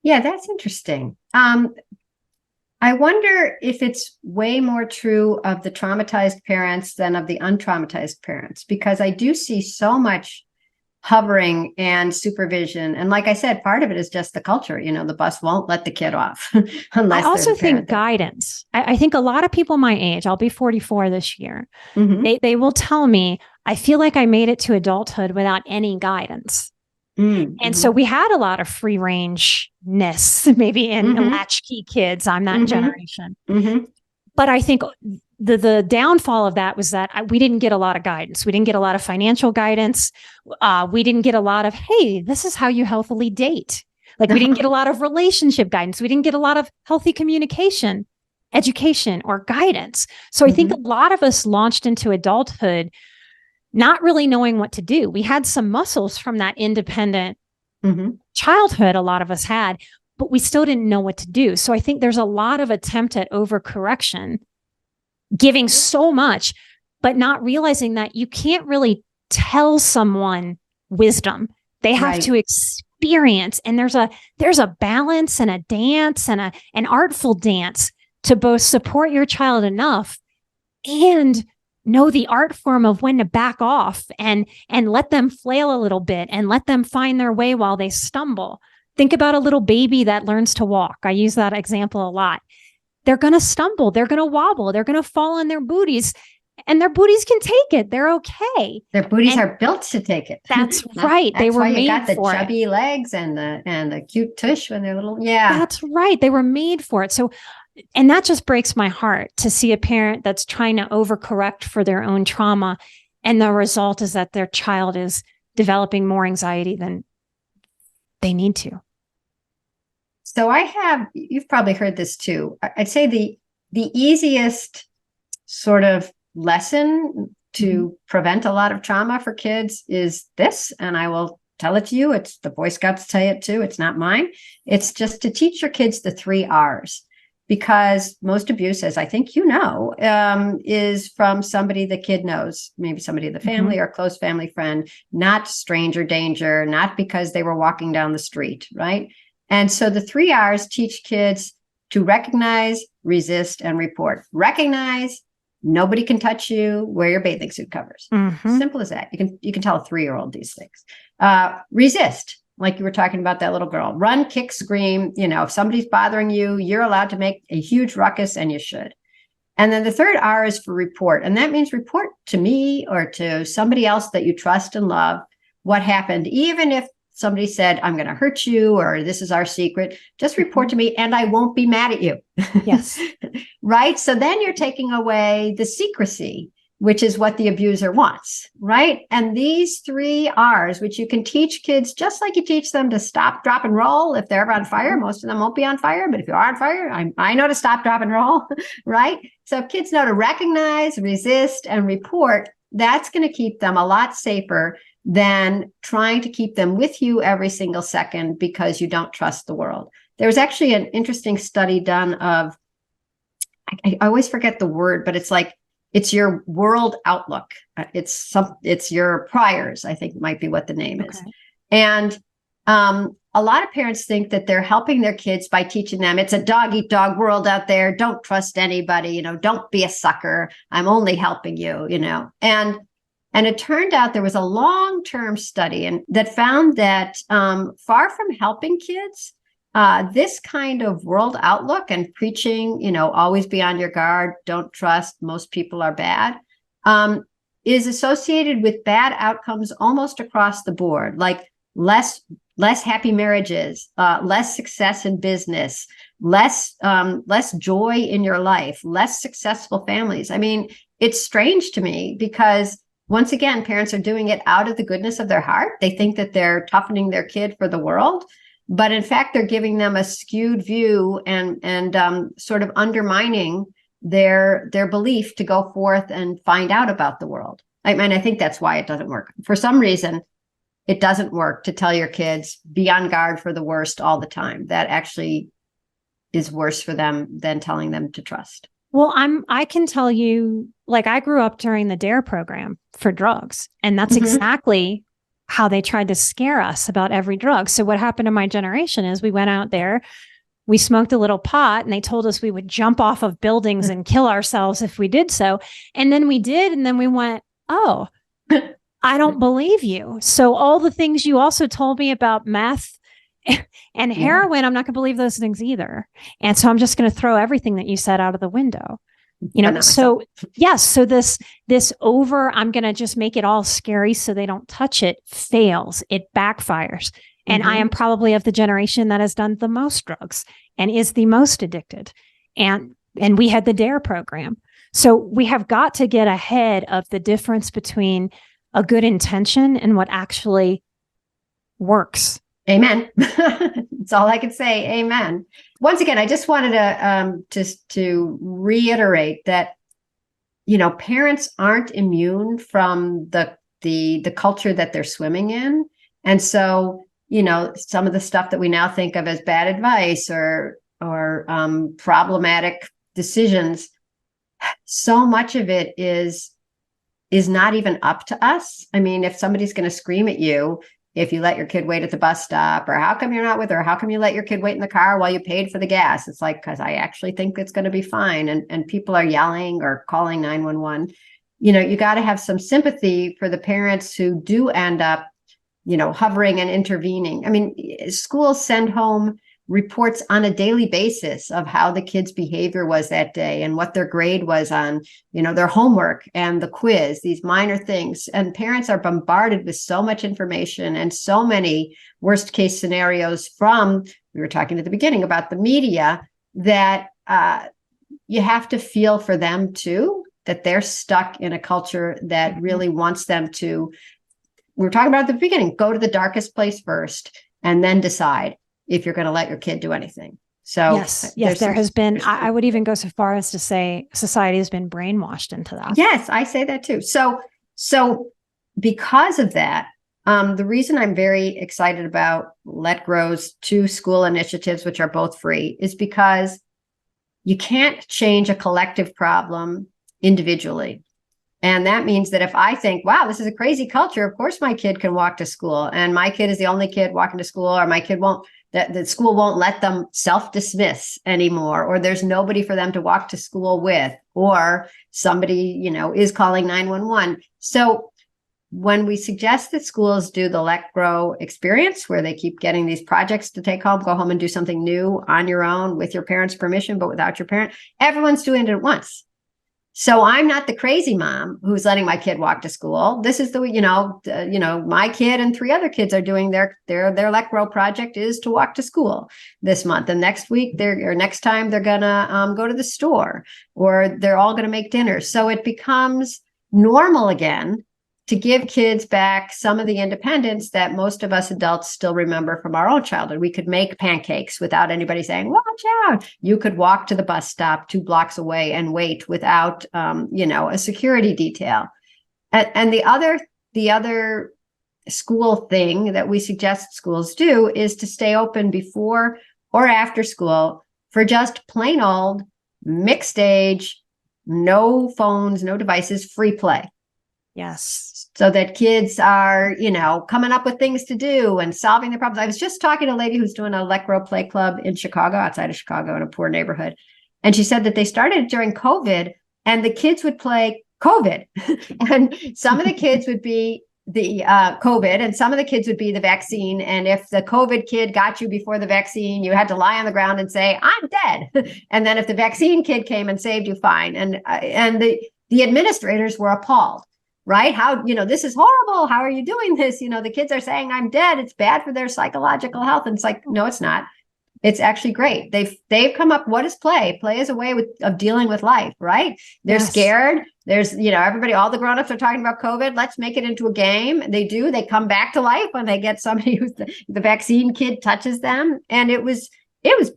Speaker 1: Yeah, that's interesting. I wonder if it's way more true of the traumatized parents than of the untraumatized parents, because I do see so much hovering and supervision. And like I said, part of it is just the culture. The bus won't let the kid off unless
Speaker 2: I also think
Speaker 1: there.
Speaker 2: guidance. I think a lot of people my age, I'll be 44 this year, they will tell me, I feel like I made it to adulthood without any guidance. And so we had a lot of free rangeness, maybe in latchkey kids. I'm that generation. But I think the downfall of that was that we didn't get a lot of guidance. We didn't get a lot of financial guidance. We didn't get a lot of, hey, this is how you healthily date. Like we didn't get a lot of relationship guidance. We didn't get a lot of healthy communication, education, or guidance. So I think a lot of us launched into adulthood not really knowing what to do. We had some muscles from that independent childhood, a lot of us had, but we still didn't know what to do. So I think there's a lot of attempt at overcorrection, giving so much, but not realizing that you can't really tell someone wisdom. They have to experience. And there's a balance and a dance and an artful dance to both support your child enough and know the art form of when to back off and let them flail a little bit and let them find their way while they stumble. Think about a little baby that learns to walk. I use that example a lot. They're going to stumble. They're going to wobble. They're going to fall on their booties, and their booties can take it. They're okay.
Speaker 1: Their booties are built to take it.
Speaker 2: That's right. They were made for it. That's why you got the
Speaker 1: chubby legs and the cute tush when they're little. Yeah,
Speaker 2: that's right. They were made for it. So, and that just breaks my heart to see a parent that's trying to overcorrect for their own trauma. And the result is that their child is developing more anxiety than they need to.
Speaker 1: So you've probably heard this too. I'd say the easiest sort of lesson to prevent a lot of trauma for kids is this, and I will tell it to you. It's the Boy Scouts tell it too. It's not mine. It's just to teach your kids the 3 R's. Because most abuse, as I think is from somebody the kid knows, maybe somebody in the family or a close family friend, not stranger danger, not because they were walking down the street, right? And so the 3 R's teach kids to recognize, resist, and report. Recognize, nobody can touch you, wear your bathing suit covers. Simple as that. You can tell a 3-year-old these things. Resist. Like you were talking about that little girl, run, kick, scream. If somebody's bothering you, you're allowed to make a huge ruckus, and you should. And then the 3rd R is for report. And that means report to me or to somebody else that you trust and love what happened. Even if somebody said, I'm going to hurt you, or this is our secret, just report to me and I won't be mad at you.
Speaker 2: Yes.
Speaker 1: Right. So then you're taking away the secrecy, which is what the abuser wants, right? And these 3 R's, which you can teach kids, just like you teach them to stop, drop, and roll. If they're ever on fire, most of them won't be on fire. But if you are on fire, I know to stop, drop, and roll, right? So if kids know to recognize, resist, and report, that's going to keep them a lot safer than trying to keep them with you every single second because you don't trust the world. There was actually an interesting study done of, I always forget the word, but it's your world outlook. It's your priors, I think might be what the name is. And a lot of parents think that they're helping their kids by teaching them it's a dog eat dog world out there. Don't trust anybody, don't be a sucker. I'm only helping you, And it turned out there was a long-term study that found that far from helping kids, this kind of world outlook and preaching, always be on your guard, don't trust, most people are bad, is associated with bad outcomes almost across the board, like less happy marriages, less success in business, less joy in your life, less successful families. I mean, it's strange to me because once again, parents are doing it out of the goodness of their heart. They think that they're toughening their kid for the world. But in fact, they're giving them a skewed view and sort of undermining their belief to go forth and find out about the world. I mean, I think that's why it doesn't work. For some reason, it doesn't work to tell your kids, be on guard for the worst all the time. That actually is worse for them than telling them to trust.
Speaker 2: Well, I can tell you, like, I grew up during the DARE program for drugs, and that's exactly how they tried to scare us about every drug. So what happened to my generation is we went out there, we smoked a little pot, and they told us we would jump off of buildings and kill ourselves if we did so. And then we did, and then we went, oh, I don't believe you. So all the things you also told me about meth and heroin, I'm not going to believe those things either. And so I'm just going to throw everything that you said out of the window. So yes, so this I'm going to just make it all scary so they don't touch it, fails, it backfires. And I am probably of the generation that has done the most drugs and is the most addicted. And we had the DARE program. So we have got to get ahead of the difference between a good intention and what actually works.
Speaker 1: Amen. That's all I can say. Amen. Once again, I just wanted to reiterate that, parents aren't immune from the culture that they're swimming in. And so, some of the stuff that we now think of as bad advice or problematic decisions, so much of it is not even up to us. I mean, if somebody's going to scream at you, if you let your kid wait at the bus stop, or how come you're not with her? How come you let your kid wait in the car while you paid for the gas? It's like, because I actually think it's going to be fine. And people are yelling or calling 911. You got to have some sympathy for the parents who do end up, hovering and intervening. I mean, schools send home reports on a daily basis of how the kid's behavior was that day and what their grade was on, their homework and the quiz, these minor things. And parents are bombarded with so much information and so many worst case scenarios we were talking at the beginning about the media, that you have to feel for them too, that they're stuck in a culture that really wants them to, we were talking about at the beginning, go to the darkest place first and then decide if you're going to let your kid do anything. So
Speaker 2: yes, there has been, I would even go so far as to say society has been brainwashed into that.
Speaker 1: Yes, I say that too. So because of that, the reason I'm very excited about Let Grow's 2 school initiatives, which are both free, is because you can't change a collective problem individually. And that means that if I think, wow, this is a crazy culture, of course my kid can walk to school, and my kid is the only kid walking to school, or my kid won't, that the school won't let them self-dismiss anymore, or there's nobody for them to walk to school with, or somebody, is calling 911. So when we suggest that schools do the Let Grow experience, where they keep getting these projects to take home, go home and do something new on your own with your parents' permission, but without your parent, everyone's doing it at once. So I'm not the crazy mom who's letting my kid walk to school. This is my kid and 3 other kids are doing their Let Grow project is to walk to school this month. And next week next time they're gonna go to the store, or they're all gonna make dinner. So it becomes normal again to give kids back some of the independence that most of us adults still remember from our own childhood. We could make pancakes without anybody saying, watch out. You could walk to the bus stop 2 blocks away and wait without, a security detail. And the other school thing that we suggest schools do is to stay open before or after school for just plain old mixed age, no phones, no devices, free play.
Speaker 2: Yes.
Speaker 1: So that kids are, coming up with things to do and solving their problems. I was just talking to a lady who's doing a Let Grow Play Club in Chicago, outside of Chicago, in a poor neighborhood. And she said that they started during COVID, and the kids would play COVID. And some of the kids would be the COVID, and some of the kids would be the vaccine. And if the COVID kid got you before the vaccine, you had to lie on the ground and say, I'm dead. And then if the vaccine kid came and saved you, fine. And the administrators were appalled. Right? How, this is horrible. How are you doing this? The kids are saying I'm dead. It's bad for their psychological health. And it's like, no, it's not. It's actually great. They've come up. What is play? Play is a way of dealing with life, right? They're scared. There's, everybody, all the grownups are talking about COVID. Let's make it into a game. They do. They come back to life when they get somebody who's the vaccine kid touches them. And it was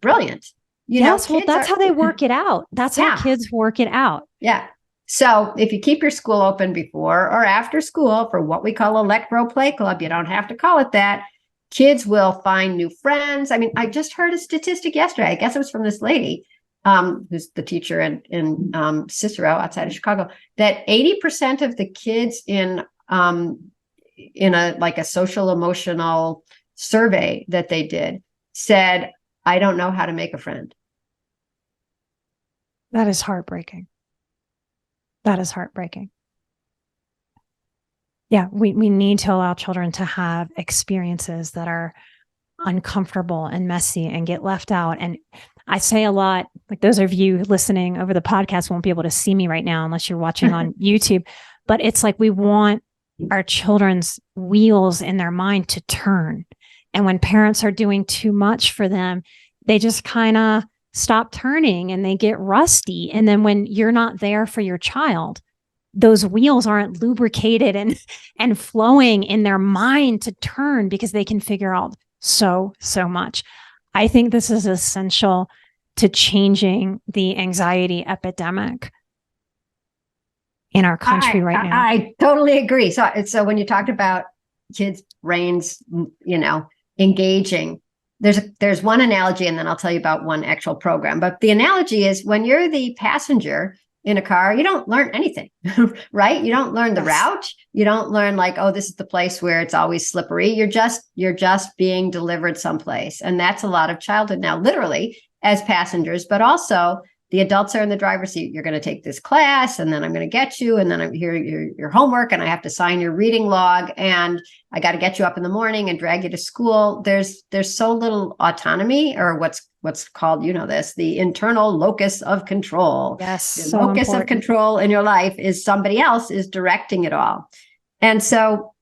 Speaker 1: brilliant.
Speaker 2: Yes, well, that's how they work it out. That's how kids work it out.
Speaker 1: Yeah. So if you keep your school open before or after school for what we call a Let Grow Play Club, you don't have to call it that. Kids will find new friends. I mean, I just heard a statistic yesterday. I guess it was from this lady who's the teacher in Cicero outside of Chicago, that 80% of the kids in a social emotional survey that they did said, I don't know how to make a friend.
Speaker 2: That is heartbreaking. That is heartbreaking. Yeah, we need to allow children to have experiences that are uncomfortable and messy and get left out. And I say a lot, like those of you listening over the podcast won't be able to see me right now unless you're watching on YouTube, but it's like we want our children's wheels in their mind to turn. And when parents are doing too much for them, they just kind of stop turning and they get rusty. And then when you're not there for your child, those wheels aren't lubricated and flowing in their mind to turn because they can figure out so much. I think this is essential to changing the anxiety epidemic in our country right now.
Speaker 1: I totally agree. So when you talked about kids' brains, engaging, there's one analogy, and then I'll tell you about one actual program. But the analogy is when you're the passenger in a car, you don't learn anything, right? You don't learn the route. You don't learn this is the place where it's always slippery. You're just being delivered someplace. And that's a lot of childhood now, literally as passengers, but also the adults are in the driver's seat. You're going to take this class, and then I'm going to get you, and then I'm here your homework, and I have to sign your reading log, and I got to get you up in the morning and drag you to school. There's so little autonomy, or what's called, the internal locus of control.
Speaker 2: Yes,
Speaker 1: the
Speaker 2: so
Speaker 1: locus
Speaker 2: important.
Speaker 1: of control in your life is somebody else is directing it all. And so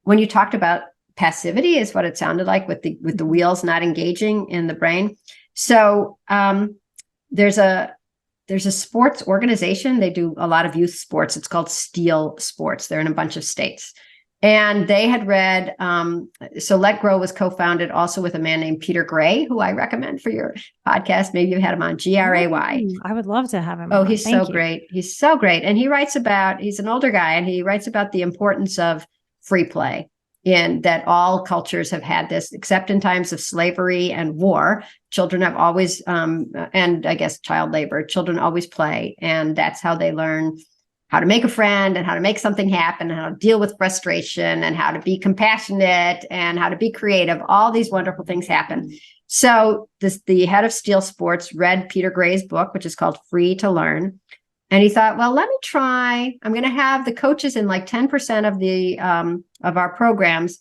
Speaker 1: when you talked about passivity, is what it sounded like with the wheels not engaging in the brain. So there's a sports organization. They do a lot of youth sports. It's called Steel Sports. They're in a bunch of states. And they had read, so Let Grow was co-founded also with a man named Peter Gray, who I recommend for your podcast. Maybe you've had him on, Gray.
Speaker 2: I would love to have him
Speaker 1: Oh,
Speaker 2: on.
Speaker 1: he's so great. He's so great. And he's an older guy, and he writes about the importance of free play, in that all cultures have had this, except in times of slavery and war. Children have always, and I guess child labor, children always play. And that's how they learn how to make a friend and how to make something happen and how to deal with frustration and how to be compassionate and how to be creative. All these wonderful things happen. So the head of Steel Sports read Peter Gray's book, which is called Free to Learn. And he thought, well, let me try. I'm going to have the coaches in 10% of our programs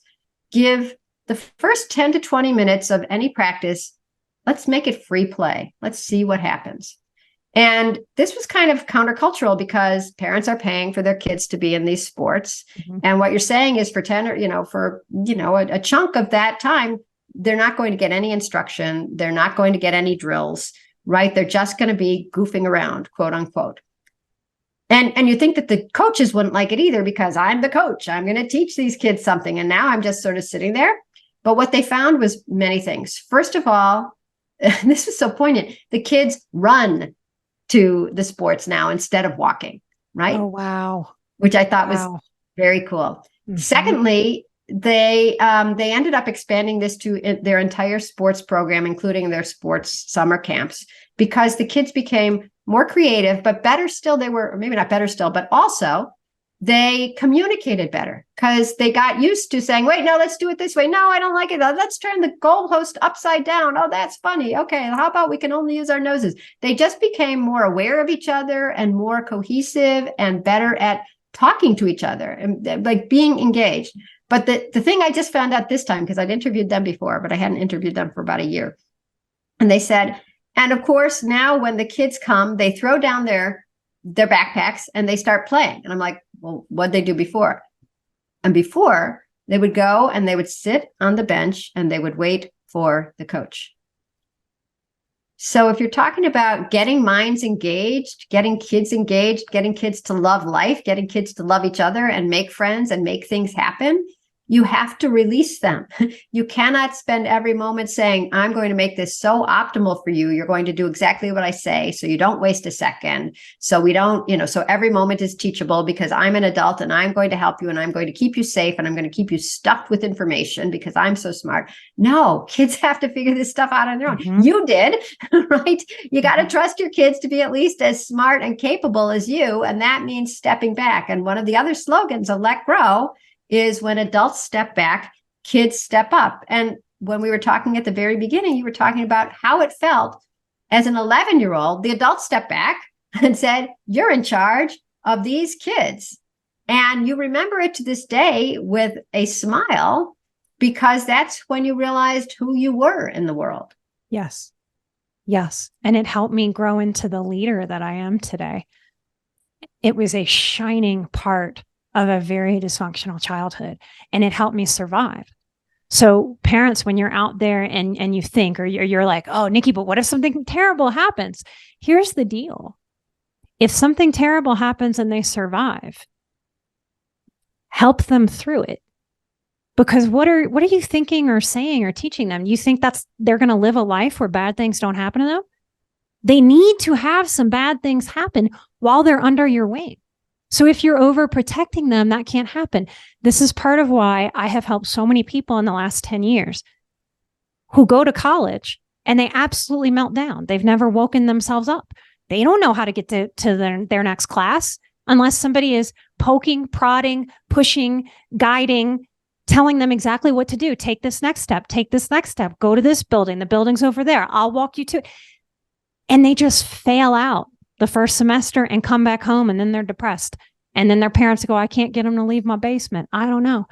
Speaker 1: give the first 10 to 20 minutes of any practice. Let's make it free play. Let's see what happens. And this was kind of countercultural because parents are paying for their kids to be in these sports. Mm-hmm. And what you're saying is for a chunk of that time, they're not going to get any instruction. They're not going to get any drills, right? They're just going to be goofing around, quote unquote. And you think that the coaches wouldn't like it either because I'm the coach. I'm going to teach these kids something. And now I'm just sort of sitting there. But what they found was many things. First of all, this is so poignant. The kids run to the sports now instead of walking, right?
Speaker 2: Oh, wow.
Speaker 1: Which I thought was very cool. Mm-hmm. Secondly, they ended up expanding this to their entire sports program, including their sports summer camps, because the kids became more creative, but better still, or maybe not better still, but also they communicated better because they got used to saying, wait, no, let's do it this way. No, I don't like it. Let's turn the goalpost upside down. Oh, that's funny. Okay, how about we can only use our noses? They just became more aware of each other and more cohesive and better at talking to each other and being engaged. But the thing I just found out this time, because I'd interviewed them before, but I hadn't interviewed them for about a year. And they said, and of course, now when the kids come, they throw down their backpacks and they start playing. And I'm like, well, what'd they do before? And before, they would go and they would sit on the bench and they would wait for the coach. So if you're talking about getting minds engaged, getting kids to love life, getting kids to love each other and make friends and make things happen, you have to release them. You cannot spend every moment saying, I'm going to make this so optimal for you. You're going to do exactly what I say, so you don't waste a second. So we don't, so every moment is teachable because I'm an adult and I'm going to help you and I'm going to keep you safe and I'm going to keep you stuffed with information because I'm so smart. No, kids have to figure this stuff out on their own.
Speaker 2: Mm-hmm.
Speaker 1: You did, right? You got to trust your kids to be at least as smart and capable as you. And that means stepping back. And one of the other slogans of Let Grow is when adults step back, kids step up. And when we were talking at the very beginning, you were talking about how it felt as an 11-year-old. The adults stepped back and said, you're in charge of these kids. And you remember it to this day with a smile because that's when you realized who you were in the world.
Speaker 2: Yes. Yes. And it helped me grow into the leader that I am today. It was a shining part of a very dysfunctional childhood, and it helped me survive. So parents, when you're out there and you think, or you're like, oh, Nikki, but what if something terrible happens? Here's the deal. If something terrible happens and they survive, help them through it. Because what are you thinking or saying or teaching them? You think they're going to live a life where bad things don't happen to them? They need to have some bad things happen while they're under your wing. So if you're overprotecting them, that can't happen. This is part of why I have helped so many people in the last 10 years who go to college and they absolutely melt down. They've never woken themselves up. They don't know how to get to their next class unless somebody is poking, prodding, pushing, guiding, telling them exactly what to do. Take this next step, go to this building. The building's over there. I'll walk you to it. And they just fail out the first semester and come back home, and then they're depressed. And then their parents go, I can't get them to leave my basement. I don't know.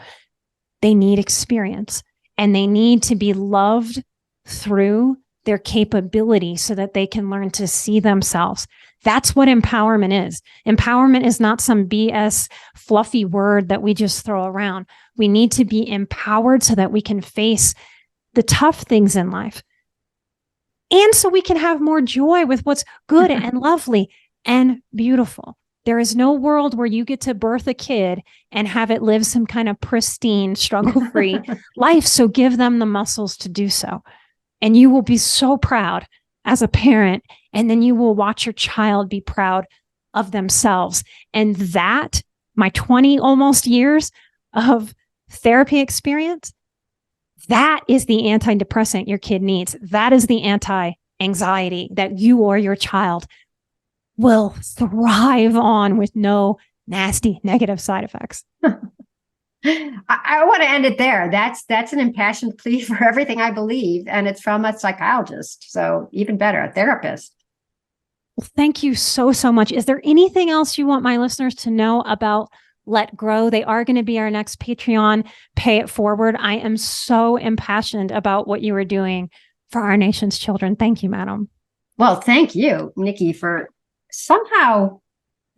Speaker 2: They need experience, and they need to be loved through their capability so that they can learn to see themselves. That's what empowerment is. Empowerment is not some BS fluffy word that we just throw around. We need to be empowered so that we can face the tough things in life. And so we can have more joy with what's good and lovely and beautiful. There is no world where you get to birth a kid and have it live some kind of pristine, struggle-free life. So give them the muscles to do so. And you will be so proud as a parent. And then you will watch your child be proud of themselves. And that, my 20 almost years of therapy experience, that is the antidepressant your kid needs. That is the anti-anxiety that you or your child will thrive on with no nasty negative side effects.
Speaker 1: I want to end it there. That's an impassioned plea for everything I believe. And it's from a psychologist. So even better, a therapist.
Speaker 2: Well, thank you so, so much. Is there anything else you want my listeners to know about Let Grow? They are going to be our next Patreon Pay It Forward. I am so impassioned about what you are doing for our nation's children. Thank you, madam.
Speaker 1: Well, thank you, Nikki, for somehow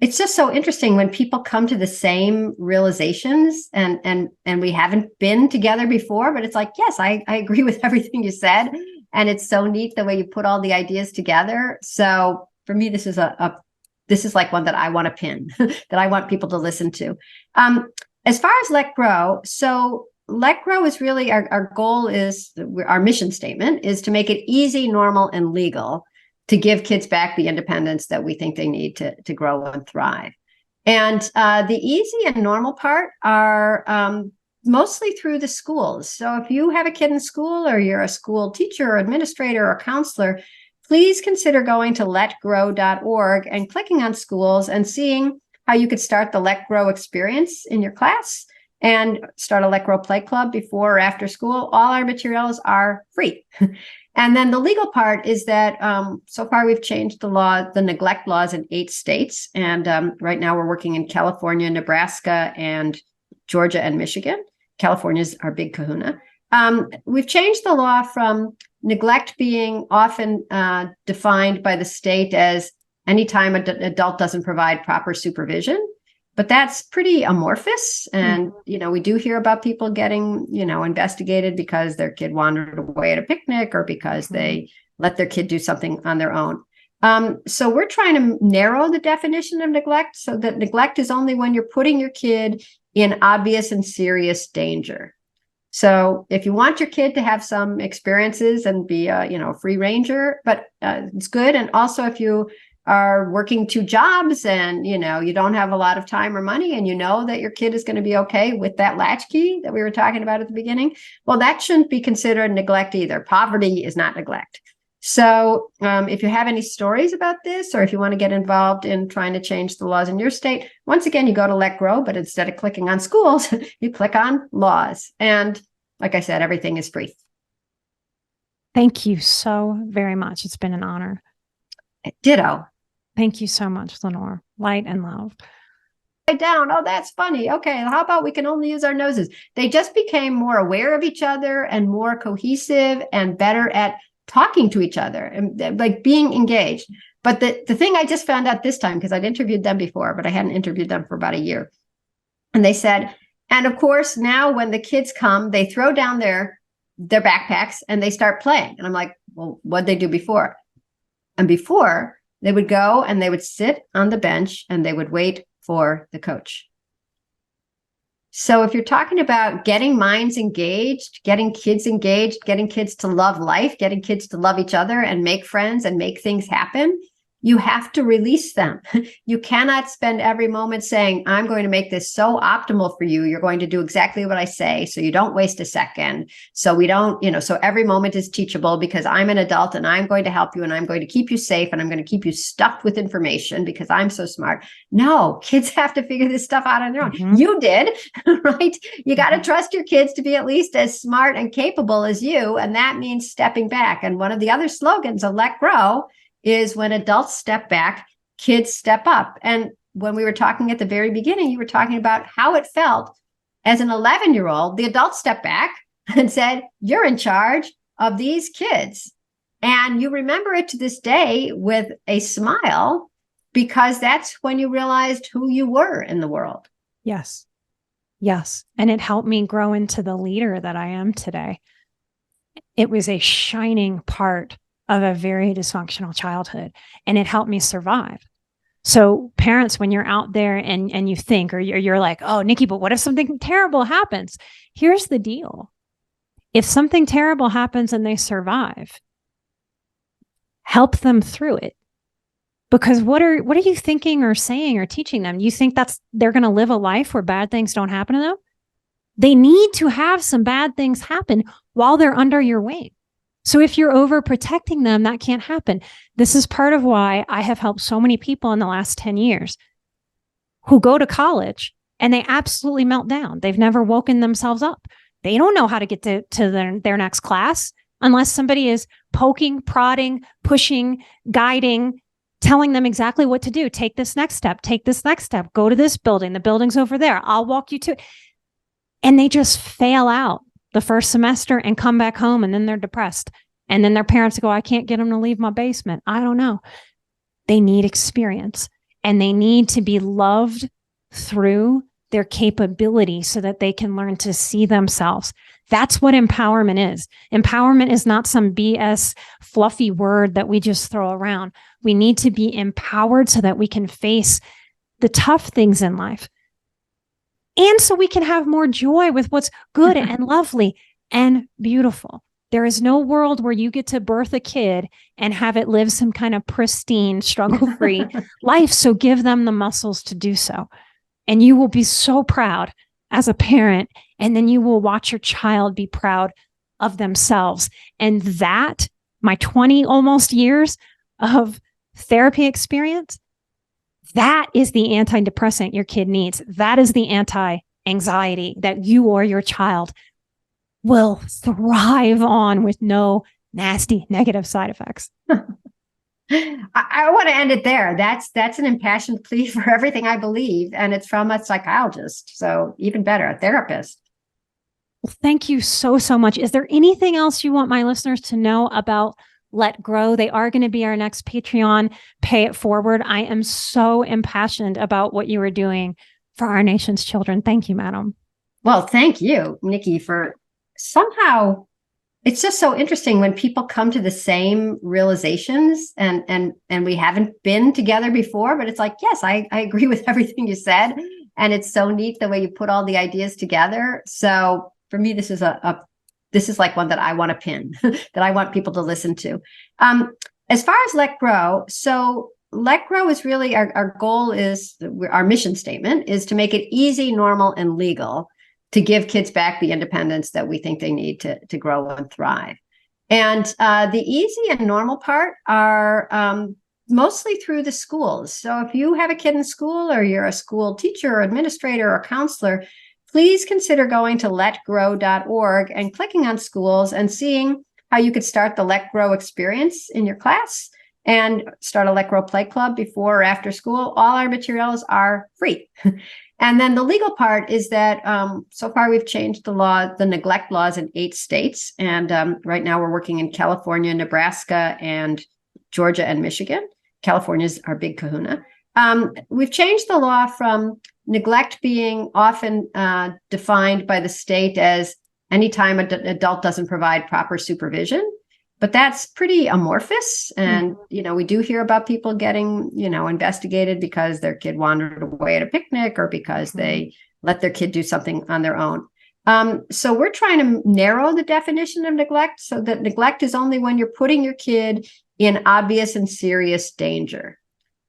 Speaker 1: it's just so interesting when people come to the same realizations and we haven't been together before, but it's like, yes, I agree with everything you said. And it's so neat the way you put all the ideas together. So for me, this is this is like one that I want to pin, that I want people to listen to. As far as Let Grow, so Let Grow is really our goal is, our mission statement is to make it easy, normal, and legal to give kids back the independence that we think they need to grow and thrive. And the easy and normal part are mostly through the schools. So if you have a kid in school or you're a school teacher or administrator or counselor, please consider going to letgrow.org and clicking on schools and seeing how you could start the Let Grow experience in your class and start a Let Grow play club before or after school. All our materials are free. And then the legal part is that so far we've changed the neglect laws in 8 states. And right now we're working in California, Nebraska, and Georgia and Michigan. California's our big kahuna. We've changed the law from neglect being often defined by the state as anytime an adult doesn't provide proper supervision. But that's pretty amorphous. And, we do hear about people getting, investigated because their kid wandered away at a picnic or because they let their kid do something on their own. So we're trying to narrow the definition of neglect so that neglect is only when you're putting your kid in obvious and serious danger. So if you want your kid to have some experiences and be a free ranger, but it's good. And also if you are working 2 jobs and you don't have a lot of time or money, and that your kid is going to be okay with that latchkey that we were talking about at the beginning, well, that shouldn't be considered neglect either. Poverty is not neglect. So if you have any stories about this, or if you want to get involved in trying to change the laws in your state, once again, you go to Let Grow, but instead of clicking on schools, you click on laws. And like I said, everything is free.
Speaker 2: Thank you so very much. It's been an honor.
Speaker 1: Ditto.
Speaker 2: Thank you so much, Lenore. Light and love.
Speaker 1: Down. Oh, that's funny. Okay, how about we can only use our noses? They just became more aware of each other and more cohesive and better at talking to each other and like being engaged. But the thing I just found out this time, because I'd interviewed them before, but I hadn't interviewed them for about a year. And they said, and of course, now when the kids come, they throw down their backpacks and they start playing. And I'm like, well, what'd they do before? And before, they would go and they would sit on the bench and they would wait for the coach. So if you're talking about getting minds engaged, getting kids to love life, getting kids to love each other and make friends and make things happen, you have to release them. You cannot spend every moment saying, I'm going to make this so optimal for you. You're going to do exactly what I say, so you don't waste a second. So we don't, so every moment is teachable because I'm an adult and I'm going to help you and I'm going to keep you safe and I'm going to keep you stuffed with information because I'm so smart. No, kids have to figure this stuff out on their own. Mm-hmm. You did, right? You got to trust your kids to be at least as smart and capable as you. And that means stepping back. And one of the other slogans of Let Grow is when adults step back, kids step up. And when we were talking at the very beginning, you were talking about how it felt as an 11-year-old. The adult stepped back and said, you're in charge of these kids. And you remember it to this day with a smile because that's when you realized who you were in the world.
Speaker 2: Yes. Yes. And it helped me grow into the leader that I am today. It was a shining part of a very dysfunctional childhood, and it helped me survive. So parents, when you're out there and you think, or you're like, oh, Nikki, but what if something terrible happens? Here's the deal. If something terrible happens and they survive, help them through it. Because what are you thinking or saying or teaching them? You think they're going to live a life where bad things don't happen to them? They need to have some bad things happen while they're under your wing. So if you're overprotecting them, that can't happen. This is part of why I have helped so many people in the last 10 years who go to college and they absolutely melt down. They've never woken themselves up. They don't know how to get to their next class unless somebody is poking, prodding, pushing, guiding, telling them exactly what to do. Take this next step, go to this building. The building's over there. I'll walk you to it. And they just fail out the first semester and come back home, and then they're depressed. And then their parents go, I can't get them to leave my basement. I don't know. They need experience and they need to be loved through their capability so that they can learn to see themselves. That's what empowerment is. Empowerment is not some BS fluffy word that we just throw around. We need to be empowered so that we can face the tough things in life. And so we can have more joy with what's good and lovely and beautiful. There is no world where you get to birth a kid and have it live some kind of pristine, struggle-free life. So give them the muscles to do so. And you will be so proud as a parent. And then you will watch your child be proud of themselves. And that, my 20 almost years of therapy experience, that is the antidepressant your kid needs. That is the anti-anxiety that you or your child will thrive on with no nasty negative side effects.
Speaker 1: I want to end it there. That's an impassioned plea for everything I believe. And it's from a psychologist. So even better, a therapist.
Speaker 2: Well, thank you so, so much. Is there anything else you want my listeners to know about Let Grow? They are going to be our next Patreon Pay It Forward. I am so impassioned about what you are doing for our nation's children. Thank you, madam.
Speaker 1: Well, thank you, Nikki, for somehow it's just so interesting when people come to the same realizations and we haven't been together before, but it's like, yes, I agree with everything you said. And it's so neat the way you put all the ideas together. So for me, this is this is like one that I want to pin, that I want people to listen to. As far as Let Grow, so Let Grow is really our goal is, our mission statement is to make it easy, normal, and legal to give kids back the independence that we think they need to grow and thrive. And the easy and normal part are mostly through the schools. So if you have a kid in school, or you're a school teacher or administrator or counselor, please consider going to letgrow.org and clicking on schools and seeing how you could start the Let Grow experience in your class and start a Let Grow play club before or after school. All our materials are free. And then the legal part is that so far we've changed the neglect laws in 8 states. And right now we're working in California, Nebraska, and Georgia and Michigan. California's our big kahuna. We've changed the law from neglect being often defined by the state as anytime an adult doesn't provide proper supervision. But that's pretty amorphous. And, we do hear about people getting, investigated because their kid wandered away at a picnic, or because they let their kid do something on their own. So we're trying to narrow the definition of neglect so that neglect is only when you're putting your kid in obvious and serious danger.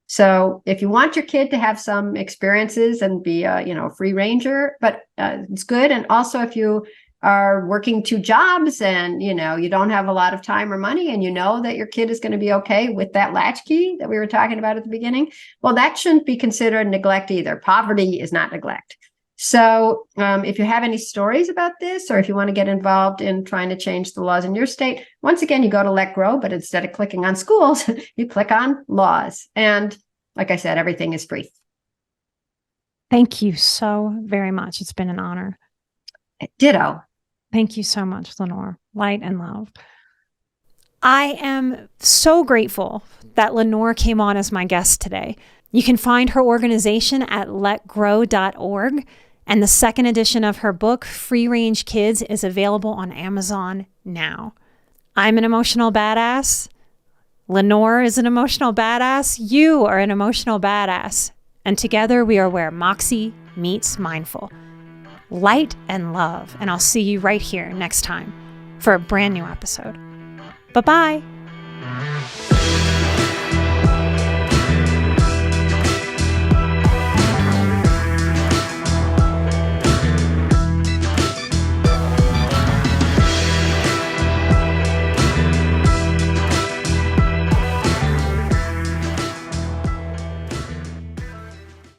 Speaker 1: So if you want your kid to have some experiences and be a free ranger, but it's good. And also if you are working 2 jobs and, you don't have a lot of time or money, and that your kid is going to be okay with that latchkey that we were talking about at the beginning, well, that shouldn't be considered neglect either. Poverty is not neglect. So if you have any stories about this, or if you want to get involved in trying to change the laws in your state, once again, you go to Let Grow, but instead of clicking on schools, you click on laws. And like I said, everything is free.
Speaker 2: Thank you so very much. It's been an honor.
Speaker 1: Ditto.
Speaker 2: Thank you so much, Lenore. Light and love. I am so grateful that Lenore came on as my guest today. You can find her organization at letgrow.org, and the second edition of her book, Free Range Kids, is available on Amazon now. I'm an emotional badass. Lenore is an emotional badass. You are an emotional badass. And together we are where Moxie meets mindful. Light and love. And I'll see you right here next time for a brand new episode. Bye-bye.